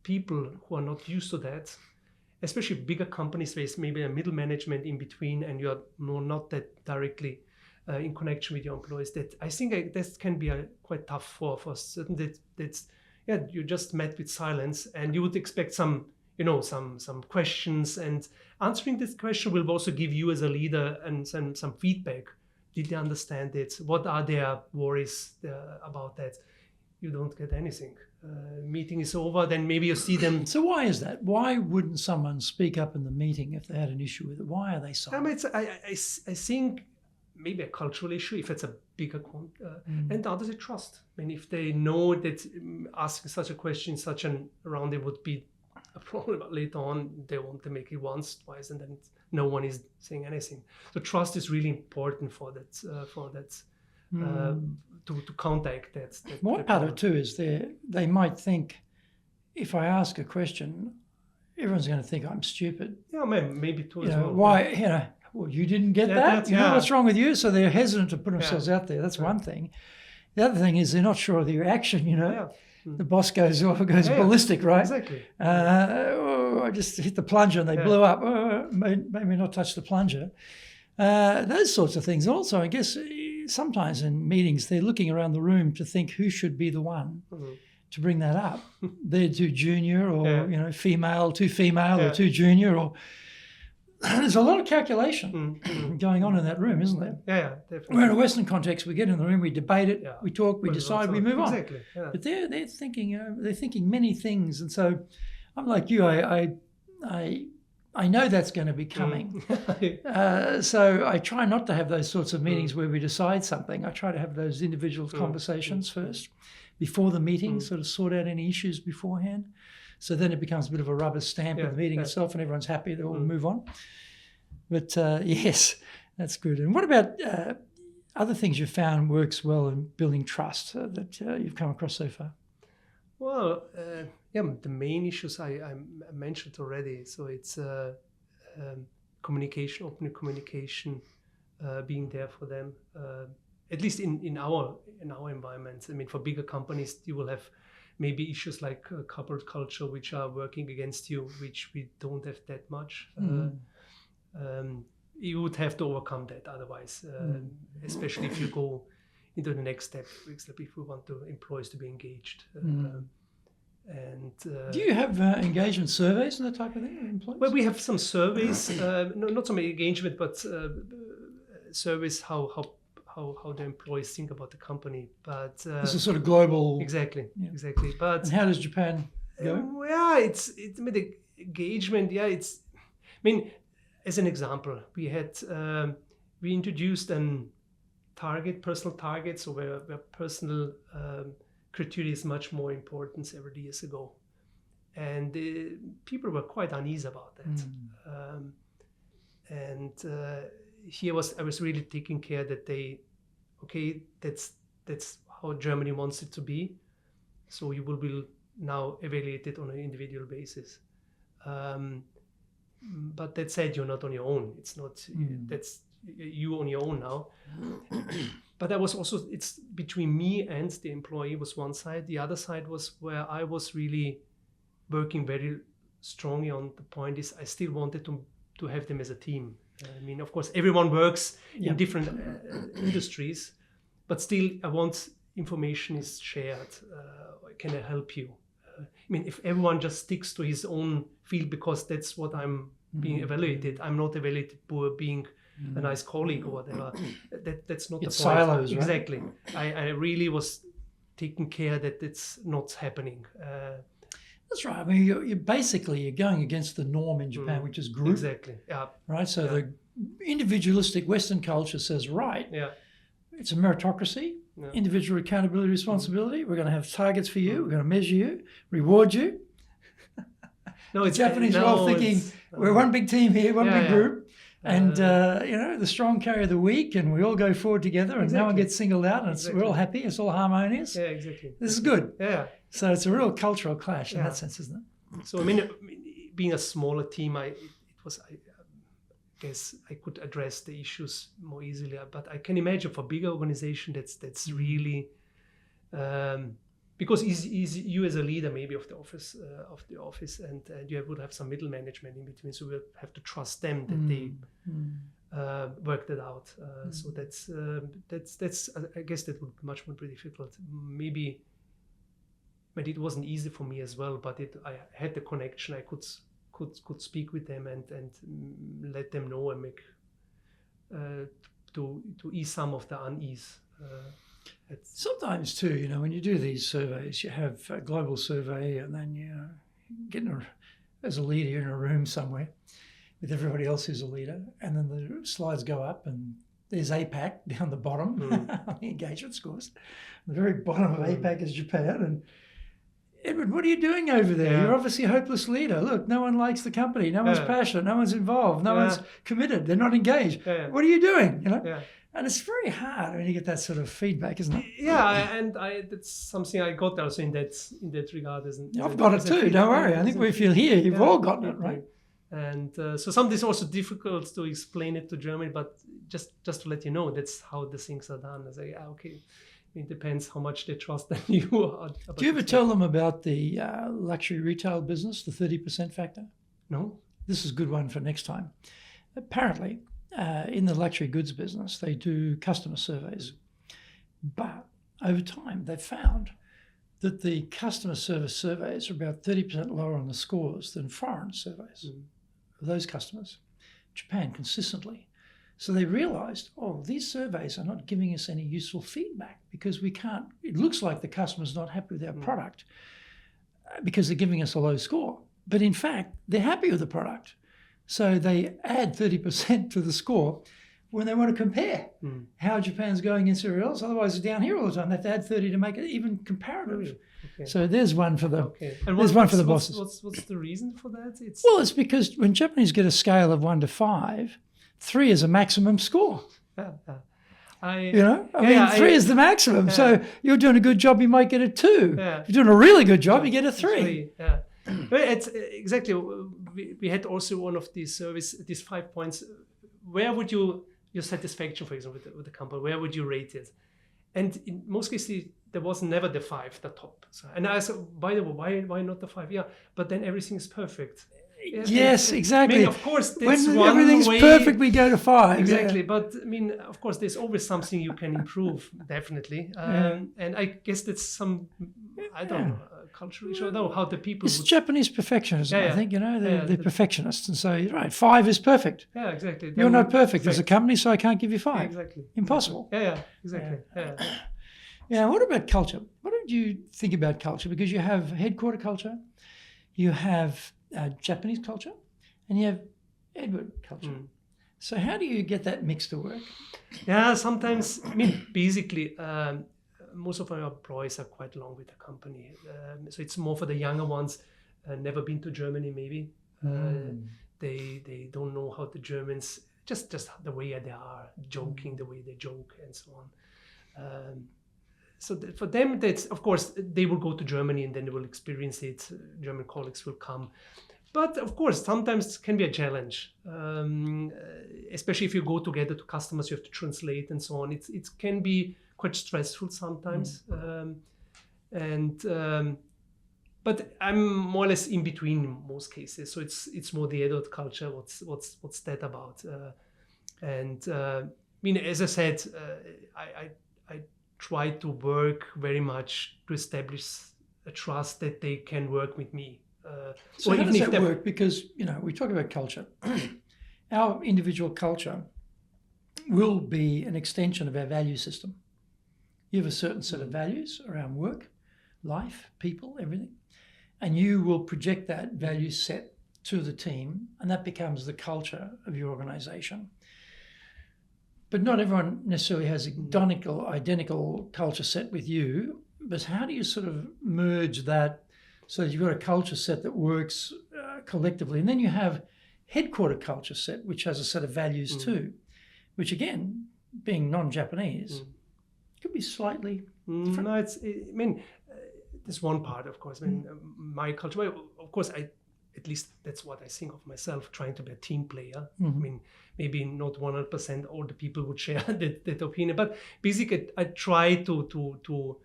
people who are not used to that, especially bigger companies, there's maybe a middle management in between, and you're not that directly in connection with your employees. That I think that can be quite tough for certain. You're just met with silence, and you would expect some questions, and answering this question will also give you as a leader and some feedback. Did they understand it? What are their worries about that? you don't get anything. Meeting is over, then maybe you see them. So why is that? Why wouldn't someone speak up in the meeting if they had an issue with it? Why are they silent? I think maybe a cultural issue if it's a bigger and others is trust. I mean, if they know that asking such a question, such an round, it would be a problem, but later on they want to make it once, twice, and then no one is saying anything. So trust is really important for that. To counteract that. One part of it too is they might think if I ask a question, everyone's going to think I'm stupid. Yeah, maybe too as well. Why, well, you didn't get that? What's wrong with you? So they're hesitant to put themselves out there. That's one thing. The other thing is they're not sure of the reaction, The boss goes ballistic, right? Exactly. I just hit the plunger and they blew up. Maybe not touch the plunger. Those sorts of things. Also, I guess sometimes in meetings they're looking around the room to think who should be the one to bring that up. They're too junior, or female, too female, or too junior, or there's a lot of calculation going on in that room, isn't there? Yeah, definitely. We're in a Western context. We get in the room, we debate it, we talk, we decide, we move on. Exactly. Yeah. But they're thinking many things, and so I'm like you. I know that's going to be coming. So I try not to have those sorts of meetings where we decide something. I try to have those individual conversations first before the meeting, sort of sort out any issues beforehand. So then it becomes a bit of a rubber stamp of the meeting itself, and everyone's happy. They all move on. But yes, that's good. And what about other things you found works well in building trust that you've come across so far? Well, the main issues I mentioned already. So it's communication, open communication, being there for them. At least in our environments. I mean, for bigger companies, you will have maybe issues like corporate culture, which are working against you, which we don't have that much. You would have to overcome that otherwise, especially if you go into the next step. For example, if we want employees to be engaged. Do you have engagement surveys and that type of thing with employees? Well, we have some surveys, not so much engagement, but surveys how the employees think about the company. But this is sort of global. Exactly. But and how does Japan go? It's with the engagement. As an example, we had we introduced personal targets, so where personal criteria is much more important several years ago, and people were quite uneasy about that. Here I was really taking care that that's how Germany wants it to be. So you will be now evaluated on an individual basis. But that said, you're not on your own. It's not that's you on your own now. But that was also, it's between me and the employee was one side. The other side was where I was really working very strongly on the point is I still wanted to have them as a team. I mean, of course, everyone works in different industries, but still I want information is shared. Can I help you? I mean, if everyone just sticks to his own field because that's what I'm being evaluated, I'm not evaluated for being a nice colleague or whatever. That's not it's the point. Silos, right? Exactly. I really was taking care that it's not happening. That's right. I mean, you're going against the norm in Japan, which is group. Exactly. Yeah. Right. So the individualistic Western culture says, it's a meritocracy, individual accountability, responsibility. We're going to have targets for you. We're going to measure you, reward you. No, it's Japanese well thinking. We're one big team here, one big group. And, the strong carry the weak, and we all go forward together, and no one gets singled out, and we're all happy, it's all harmonious. Yeah, exactly. This is good. Yeah. So it's a real cultural clash in that sense, isn't it? So, I mean, being a smaller team, I guess I could address the issues more easily. But I can imagine for bigger organization, that's really... because you as a leader maybe of the office and you would have some middle management in between, so we have to trust them that they work that out. So that's I guess that would be much more difficult. Maybe, but it wasn't easy for me as well. But I had the connection. I could speak with them and let them know and make to ease some of the unease. Sometimes too, when you do these surveys, you have a global survey, and then you get as a leader, you're in a room somewhere with everybody else who's a leader, and then the slides go up, and there's APAC down the bottom on the engagement scores. The very bottom of APAC is Japan, and Edward, what are you doing over there? You're obviously a hopeless leader. Look, no one likes the company. No one's passionate. No one's involved. No one's committed. They're not engaged. What are you doing? And it's very hard when you get that sort of feedback, isn't it? Yeah, and that's something I got also in that regard. I've got it too. Don't worry. I think if you're here, you've all gotten it, right? And so something is also difficult to explain it to Germany, but just to let you know, that's how the things are done. I say, okay. It depends how much they trust in you. Do you ever tell them about the luxury retail business, the 30% factor? No. This is a good one for next time. Apparently, in the luxury goods business, they do customer surveys. But over time, they've found that the customer service surveys are about 30% lower on the scores than foreign surveys of those customers. Japan consistently. So they realized, these surveys are not giving us any useful feedback because it looks like the customer's not happy with our product because they're giving us a low score. But in fact, they're happy with the product. So they add 30% to the score when they want to compare how Japan's going against everywhere else. Otherwise, it's down here all the time. They have to add 30 to make it even comparative. Okay. So there's one for the bosses. What's the reason for that? It's because when Japanese get a scale of 1 to 5, 3 is a maximum score. I mean, 3 is the maximum. So you're doing a good job, you might get a 2. If you're doing a really good job, you get a 3. It's exactly. We had also one of these surveys, these 5 points. Where would your satisfaction, for example, with the company, where would you rate it? And in most cases, there was never the 5, the top. So, and I said, by the way, why not the 5? Yeah, but then everything is perfect. Yes, exactly. I mean, of course, that's when one everything's way, perfect, we go to 5. Exactly, but I mean, of course, there's always something you can improve, definitely. And I guess that's some, I don't know, cultural issue. I don't know how the people. It's Japanese perfectionism. I think they're perfectionists, and so you're right. 5 is perfect. Yeah, exactly. You're not perfect as a company, so I can't give you 5. Yeah, exactly. Impossible. Exactly. Yeah. What about culture? What did you think about culture? Because you have headquarter culture, you have Japanese culture, and you have Eduard culture. So how do you get that mix to work? Yeah, sometimes, I mean, basically, most of our employees are quite long with the company. So it's more for the younger ones, never been to Germany maybe. They don't know how the Germans, just the way they are, joking, the way they joke and so on. So for them, that's, of course, they will go to Germany and then they will experience it. German colleagues will come. But of course, sometimes it can be a challenge, especially if you go together to customers, you have to translate and so on. It can be quite stressful sometimes. But I'm more or less in between in most cases. So it's more the adult culture. What's that about? I mean, as I said, I try to work very much to establish a trust that they can work with me. So how does that work? Because, we talk about culture. Our individual culture will be an extension of our value system. You have a certain set of values around work, life, people, everything. And you will project that value set to the team, and that becomes the culture of your organization. But not everyone necessarily has identical culture set with you. But how do you sort of merge that so that you've got a culture set that works collectively? And then you have headquarter culture set, which has a set of values too, which again, being non-Japanese, could be slightly different. No, there's one part, of course. I mean, my culture, well, of course, at least that's what I think of myself, trying to be a team player. I mean, maybe not 100% all the people would share that opinion, but basically I try to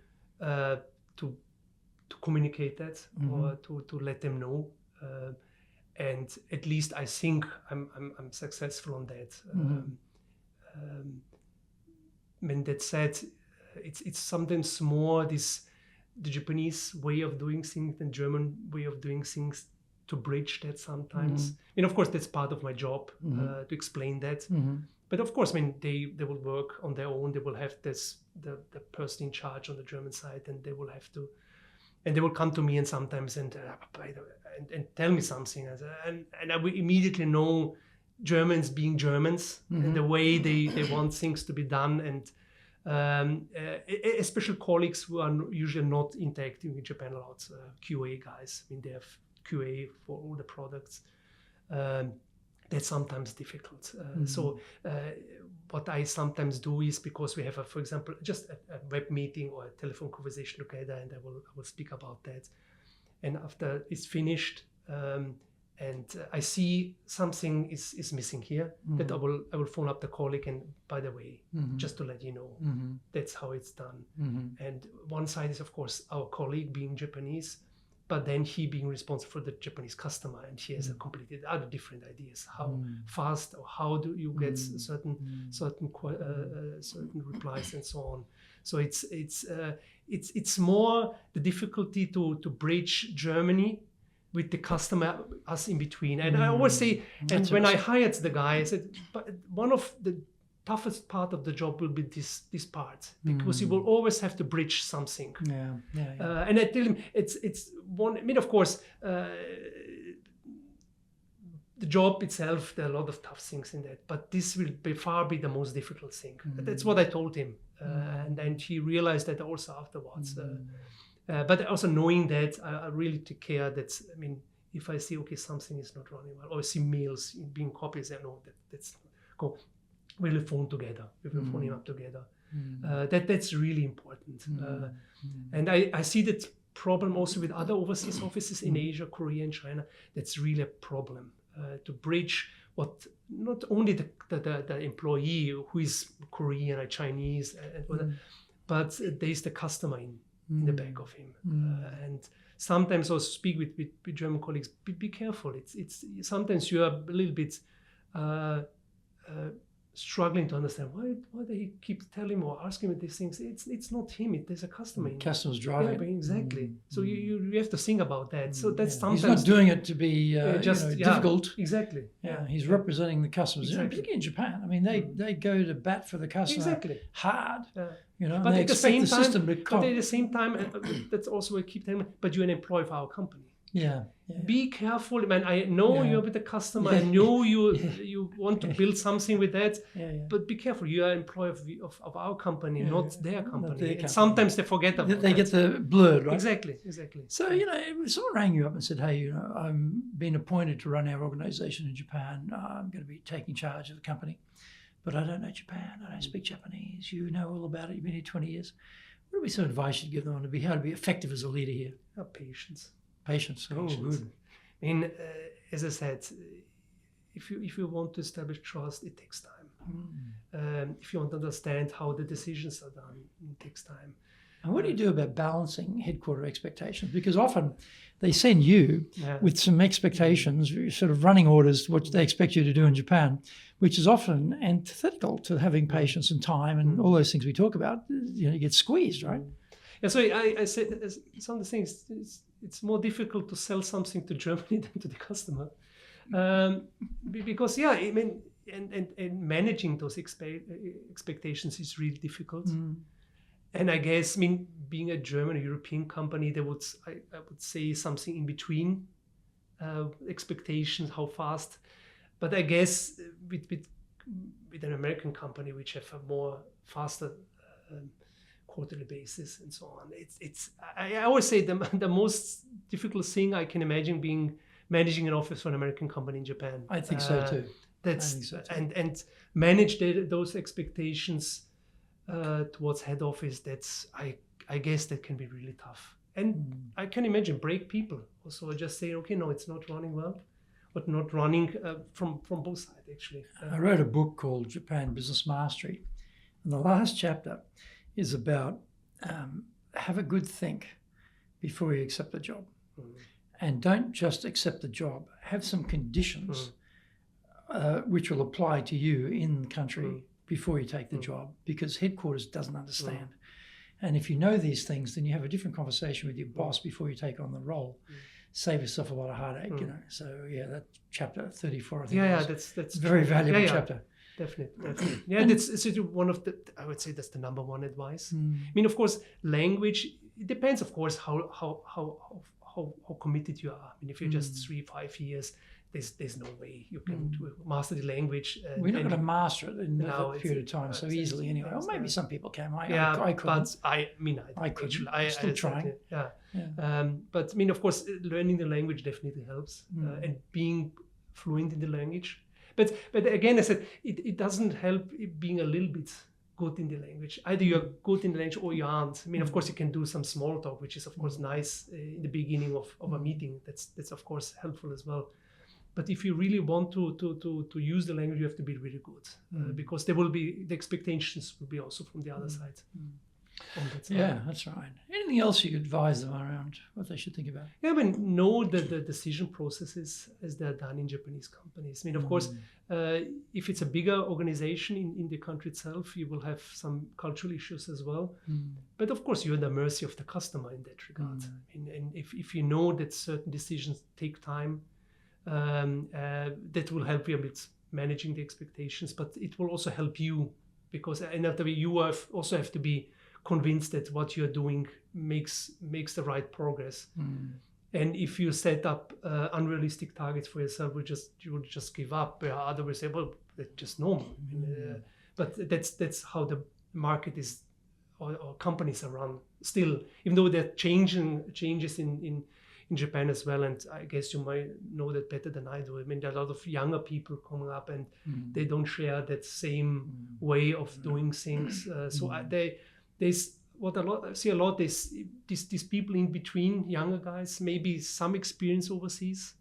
communicate that or to let them know, and at least I think I'm successful on that. I mean, that said, it's sometimes more the Japanese way of doing things than German way of doing things, to bridge that sometimes. And of course, that's part of my job, to explain that. But of course, I mean, they will work on their own. They will have the person in charge on the German side, and they will have to, and they will come to me and sometimes and tell me something, and I will immediately know Germans being Germans and the way they want things to be done, and especially colleagues who are usually not interacting with Japan a lot, QA guys. I mean, they have QA for all the products. That's sometimes difficult. So what I sometimes do is, because we have, for example, just a web meeting or a telephone conversation together, and I will speak about that. And after it's finished, and I see something is missing here, that I will phone up the colleague, and by the way, just to let you know, that's how it's done. And one side is, of course, our colleague being Japanese, but then he being responsible for the Japanese customer, and he has a completely other different ideas. How fast or how do you get certain replies and so on. So it's more the difficulty to bridge Germany with the customer, us in between. And I always say, and when I hired the guy, I said, but one of the toughest part of the job will be this part, because you will always have to bridge something. And I tell him it's one. I mean, of course, the job itself, there are a lot of tough things in that, but this will by far be the most difficult thing. That's what I told him, and he realized that also afterwards. But also knowing that, I really take care that, I mean, if I see, okay, something is not running well, or I see mails being copied, I know that's go. We'll phone together. We will phone him up together. That's really important. And I see that problem also with other overseas offices in Asia, Korea, and China. That's really a problem to bridge what not only the employee who is Korean or Chinese, but there's the customer in the back of him. And sometimes also speak with German colleagues. Be careful. It's sometimes you are a little bit. Struggling to understand why they keep telling or asking me these things. It's not him. There's a customer. Customer's driving. Yeah, exactly. So you have to think about that. So that's sometimes he's not doing it to be difficult. Exactly. He's representing the customers. Exactly. Particularly in Japan. I mean, they go to bat for the customer hard. But they at the same expect the system to but at the same time, that's also what I keep telling me. But you're an employee of our company. Be careful, man. I know you're with the customer. I know you want to build something with that. But be careful. You are an employee of our company, not their company. And sometimes they forget about that. They get the blurred, right? Exactly. So, if someone rang you up and said, hey, I'm being appointed to run our organization in Japan. I'm going to be taking charge of the company. But I don't know Japan. I don't speak Japanese. You know all about it. You've been here 20 years. What would be some advice you'd give them on how to be effective as a leader here? Patience. Patience. Oh, good. I mean, as I said, if you want to establish trust, it takes time. If you want to understand how the decisions are done, it takes time. And what do you do about balancing headquarter expectations? Because often they send you with some expectations, sort of running orders, what they expect you to do in Japan, which is often antithetical to having patience and time and all those things we talk about. You get squeezed, right? Yeah, so I said some of the things, it's more difficult to sell something to Germany than to the customer. Because, I mean, and managing those expectations is really difficult. And I guess, I mean, being a German, European company, I would say something in between expectations, how fast. But I guess with an American company, which have a more faster quarterly basis and so on, I always say the most difficult thing I can imagine being managing an office for an American company in Japan. I think so too. And manage those expectations towards head office. I guess that can be really tough. And I can imagine break people. Also just say, okay, no, it's not running well, but not running from both sides actually. I wrote a book called Japan Business Mastery, and the last chapter is about have a good think before you accept the job. And don't just accept the job. Have some conditions which will apply to you in the country before you take the job, because headquarters doesn't understand. And if you know these things, then you have a different conversation with your boss before you take on the role. Save yourself a lot of heartache, So, that chapter 34, I think. That's a very valuable chapter. Definitely. Yeah, that's sort of one of the. I would say that's the number one advice. I mean, of course, language. It depends, of course, how committed you are. I mean, if you're just 3-5 years, there's no way you can master the language. We're not going to master it in a period of time so easily anyway. Or maybe some people can. I couldn't. But I couldn't. Actually, I'm still trying. But I mean, of course, learning the language definitely helps, and being fluent in the language. But again, I said it doesn't help being a little bit good in the language. Either you're good in the language or you aren't. I mean, of course, you can do some small talk, which is of course nice in the beginning of a meeting. That's of course helpful as well. But if you really want to use the language, you have to be really good, because there will be the expectations will be also from the other side. Yeah, that's right. Anything else you could advise them around what they should think about? Yeah, I mean, know the decision processes as they're done in Japanese companies. I mean, of course, if it's a bigger organization in the country itself, you will have some cultural issues as well. But of course, you're at the mercy of the customer in that regard. I mean, and if you know that certain decisions take time, that will help you with managing the expectations, but it will also help you, because in other way you also have to be convinced that what you're doing makes the right progress. And if you set up unrealistic targets for yourself, you will just give up. Others will say, well, that's just normal. But that's how the market is, or companies are run still, even though there are changes in Japan as well, and I guess you might know that better than I do. I mean, there are a lot of younger people coming up, and they don't share that same way of doing things. There's what I see a lot is these people in between, younger guys, maybe some experience overseas.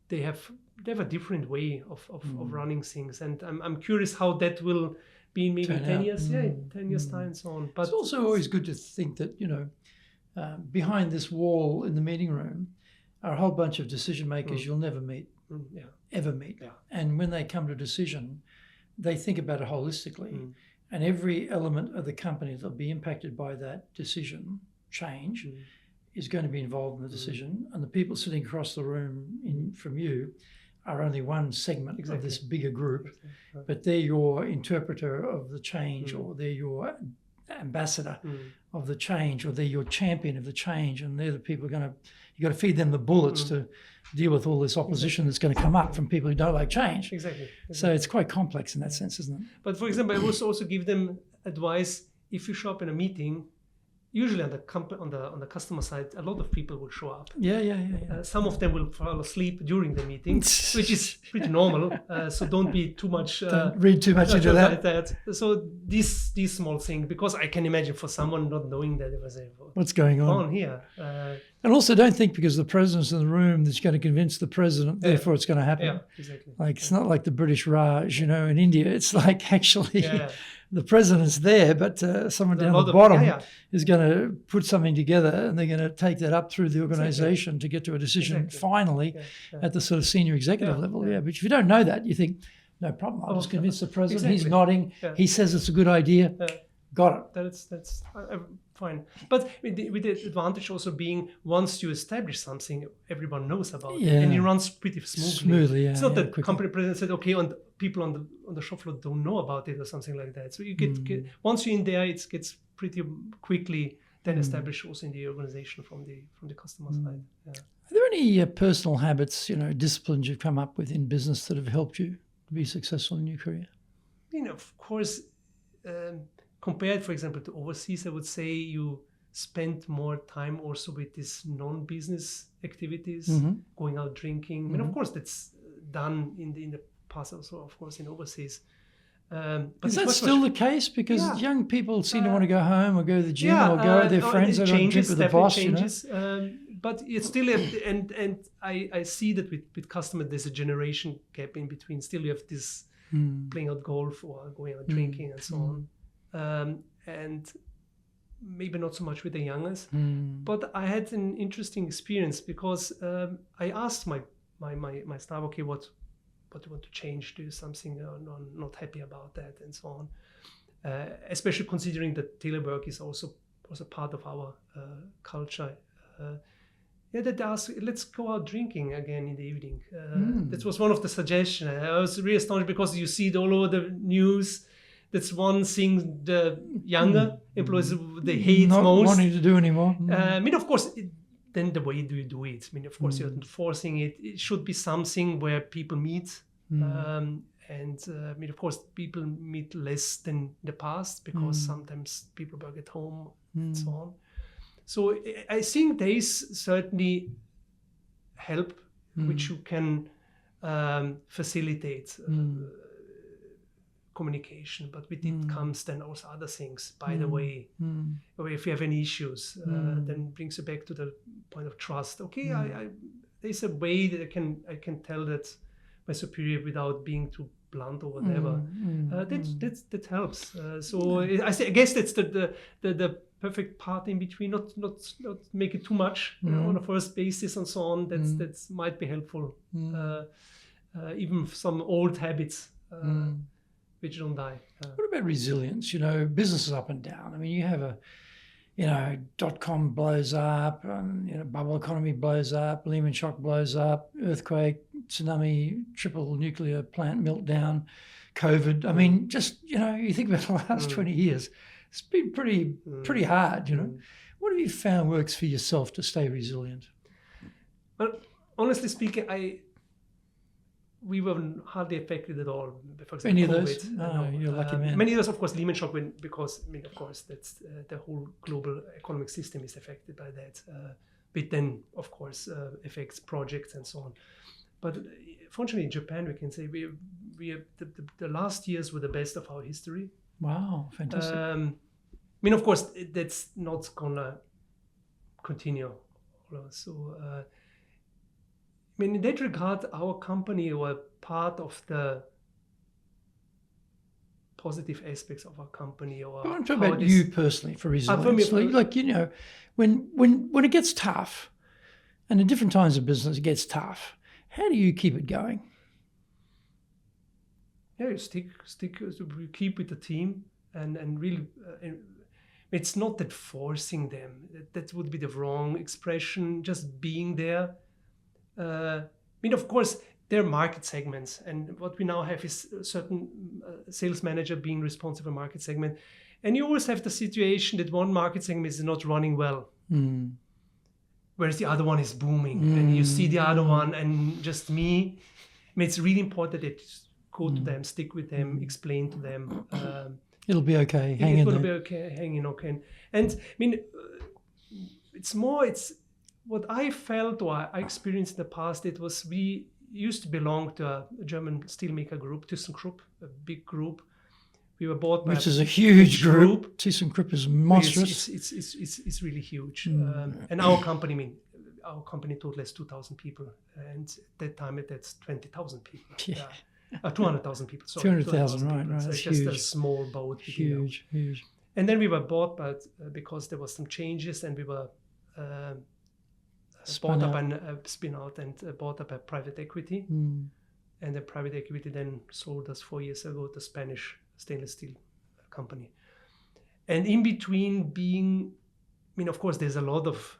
They have a different way of running things, and I'm curious how that will be in maybe 10 years, 10 years time and so on. But it's also always good to think that behind this wall in the meeting room are a whole bunch of decision makers you'll never meet, ever meet. And when they come to a decision, they think about it holistically. And every element of the company that'll be impacted by that decision change is going to be involved in the decision. And the people sitting across the room from you are only one segment of this bigger group, but they're your interpreter of the change, or they're your ambassador of the change, or they're your champion of the change, and they're the people you got to feed them the bullets to deal with all this opposition that's going to come up from people who don't like change. Exactly. So it's quite complex in that sense, isn't it? But for example, I also give them advice. If you show up in a meeting, usually on the customer side, a lot of people will show up. Some of them will fall asleep during the meeting, which is pretty normal. So don't be too much. Don't read too much into that. So this small thing, because I can imagine for someone not knowing that, they will say, what's going on here? And also don't think because the president's in the room that's going to convince the president, therefore it's going to happen. Yeah, exactly. Like it's not like the British Raj, in India. It's like actually the president's there, but someone down the bottom is going to put something together, and they're going to take that up through the organization to get to a decision finally at the sort of senior executive level. But if you don't know that, you think, no problem, I'll just convince the president. He's nodding. He says it's a good idea. Got it. That's fine. But with the advantage also being, once you establish something, everyone knows about it, and it runs pretty smoothly. It's not that quickly. Company president said, okay, and people on the shop floor don't know about it or something like that. So you get once you're in there, it gets pretty quickly then established also in the organization from the customer side. Are there any personal habits, disciplines you've come up with in business that have helped you to be successful in your career? Of course. Compared, for example, to overseas, I would say you spend more time also with these non-business activities, going out drinking. I mean, of course, that's done in the past also, of course, in overseas. But is that still the case? Because young people seem to want to go home or go to the gym or go with their friends or drink with the boss. But it's still, and I see that with customers, there's a generation gap in between. Still, you have this playing out golf or going out drinking and so on. And maybe not so much with the youngest, but I had an interesting experience because I asked my staff, okay, what do you want to change? Do something not happy about that and so on. Especially considering that telework is also part of our culture. that asked, let's go out drinking again in the evening. That was one of the suggestions. I was really astonished because you see it all over the news. That's one thing the younger employees, they hate Not most. wanting to do anymore. I mean, of course, then the way do you do it? I mean, of course, you're enforcing it. It should be something where people meet. I mean, of course, people meet less than in the past because sometimes people work at home and so on. So I think there is certainly help which you can facilitate communication, but with it comes then also other things. By the way, if you have any issues, then brings you back to the point of trust. Okay, there's a way that I can tell that my superior without being too blunt or whatever. That helps. I guess that's the perfect part in between. Not make it too much on a first basis and so on. That's might be helpful. Even some old habits. Which don't die. What about resilience? Business is up and down. I mean, you have .com blows up, and, bubble economy blows up, Lehman shock blows up, earthquake, tsunami, triple nuclear plant meltdown, COVID. I mean, just, you think about the last 20 years, it's been pretty hard, What have you found works for yourself to stay resilient? Well, honestly speaking, we were hardly affected at all. For example, Any of COVID. those? No, you're a lucky man. Many others, of course, Lehman shock, because, of course, that's the whole global economic system is affected by that. But then, of course, affects projects and so on. But fortunately, in Japan, we can say we have the last years were the best of our history. Wow, fantastic. Of course, that's not gonna continue. So. In that regard, our company were part of the positive aspects of our company. Or I'm talking about you personally for resilience. When it gets tough, and in different times of business it gets tough, how do you keep it going? Yeah, you stick. We keep with the team, and really, it's not that forcing them. That would be the wrong expression. Just being there. Of course, there are market segments, and what we now have is a certain sales manager being responsible for market segment, and you always have the situation that one market segment is not running well, whereas the other one is booming, and you see the other one, and just me. It's really important that you go to them, stick with them, explain to them. It'll be okay. Hang in there. It'll be okay. Hanging okay. And it's what I felt or I experienced in the past. It was we used to belong to a German steelmaker group, ThyssenKrupp, a big group. We were bought by which is a huge group. ThyssenKrupp is monstrous. It's really huge. And our company, our company total has 2,000 people, and at that time that's 20,000 people. Yeah. 200,000 people. Sorry, 200,000, right? So It's just huge. a small boat. Huge. And then we were bought, because there was some changes, and we were spin out and bought up by private equity. And the private equity then sold us 4 years ago to Spanish stainless steel company. And in between being, of course, there's a lot of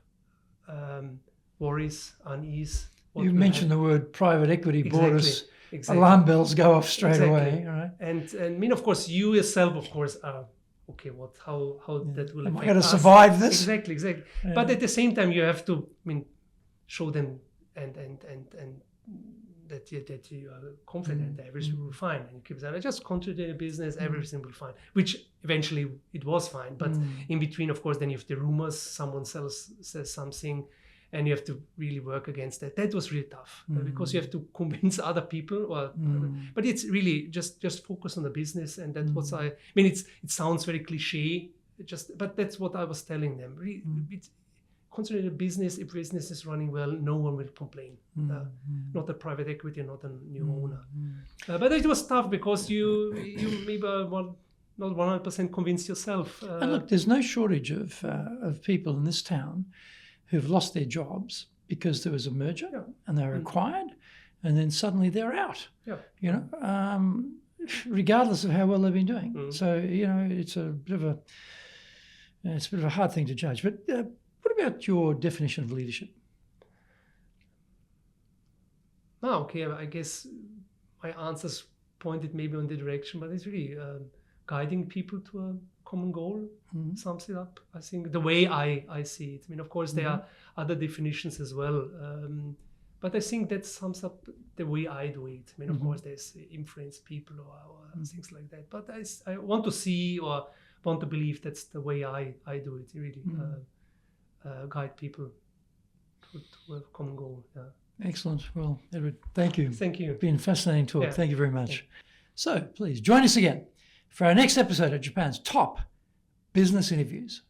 worries, unease. You mentioned the word private equity bought us. Exactly. Alarm bells go off straight away, right? And of course, you yourself, of course, are okay. How that will Am affect I going to us? survive this? Exactly. Yeah. But at the same time, you have to, show them and that you are confident that everything will be fine, and you keep saying, just concentrate the business, everything will be fine. Which eventually it was fine, but in between, of course, then you have the rumors. Someone says something. And you have to really work against that. That was really tough because you have to convince other people. But it's really just focus on the business, and that's what it sounds very cliche, but that's what I was telling them. Really, concentrate on business. If business is running well, no one will complain. Not a private equity, not a new owner. But it was tough because you maybe not 100% convinced yourself. And look, there's no shortage of people in this town who've lost their jobs because there was a merger and they were acquired, and then suddenly they're out. Regardless of how well they've been doing. So it's a bit of a hard thing to judge. But what about your definition of leadership? Okay. I guess my answers pointed maybe on the direction, but it's really guiding people to a common goal. Sums it up. I think the way I see it. I mean, of course, there are other definitions as well. But I think that sums up the way I do it. I mean, of course, there's influence people or things like that. But I want to see or want to believe that's the way I do it. Really guide people to a common goal. Yeah. Excellent. Well, Edward, thank you. Thank you. It's been a fascinating talk. Yeah. Thank you very much. So please join us again for our next episode of Japan's top business interviews.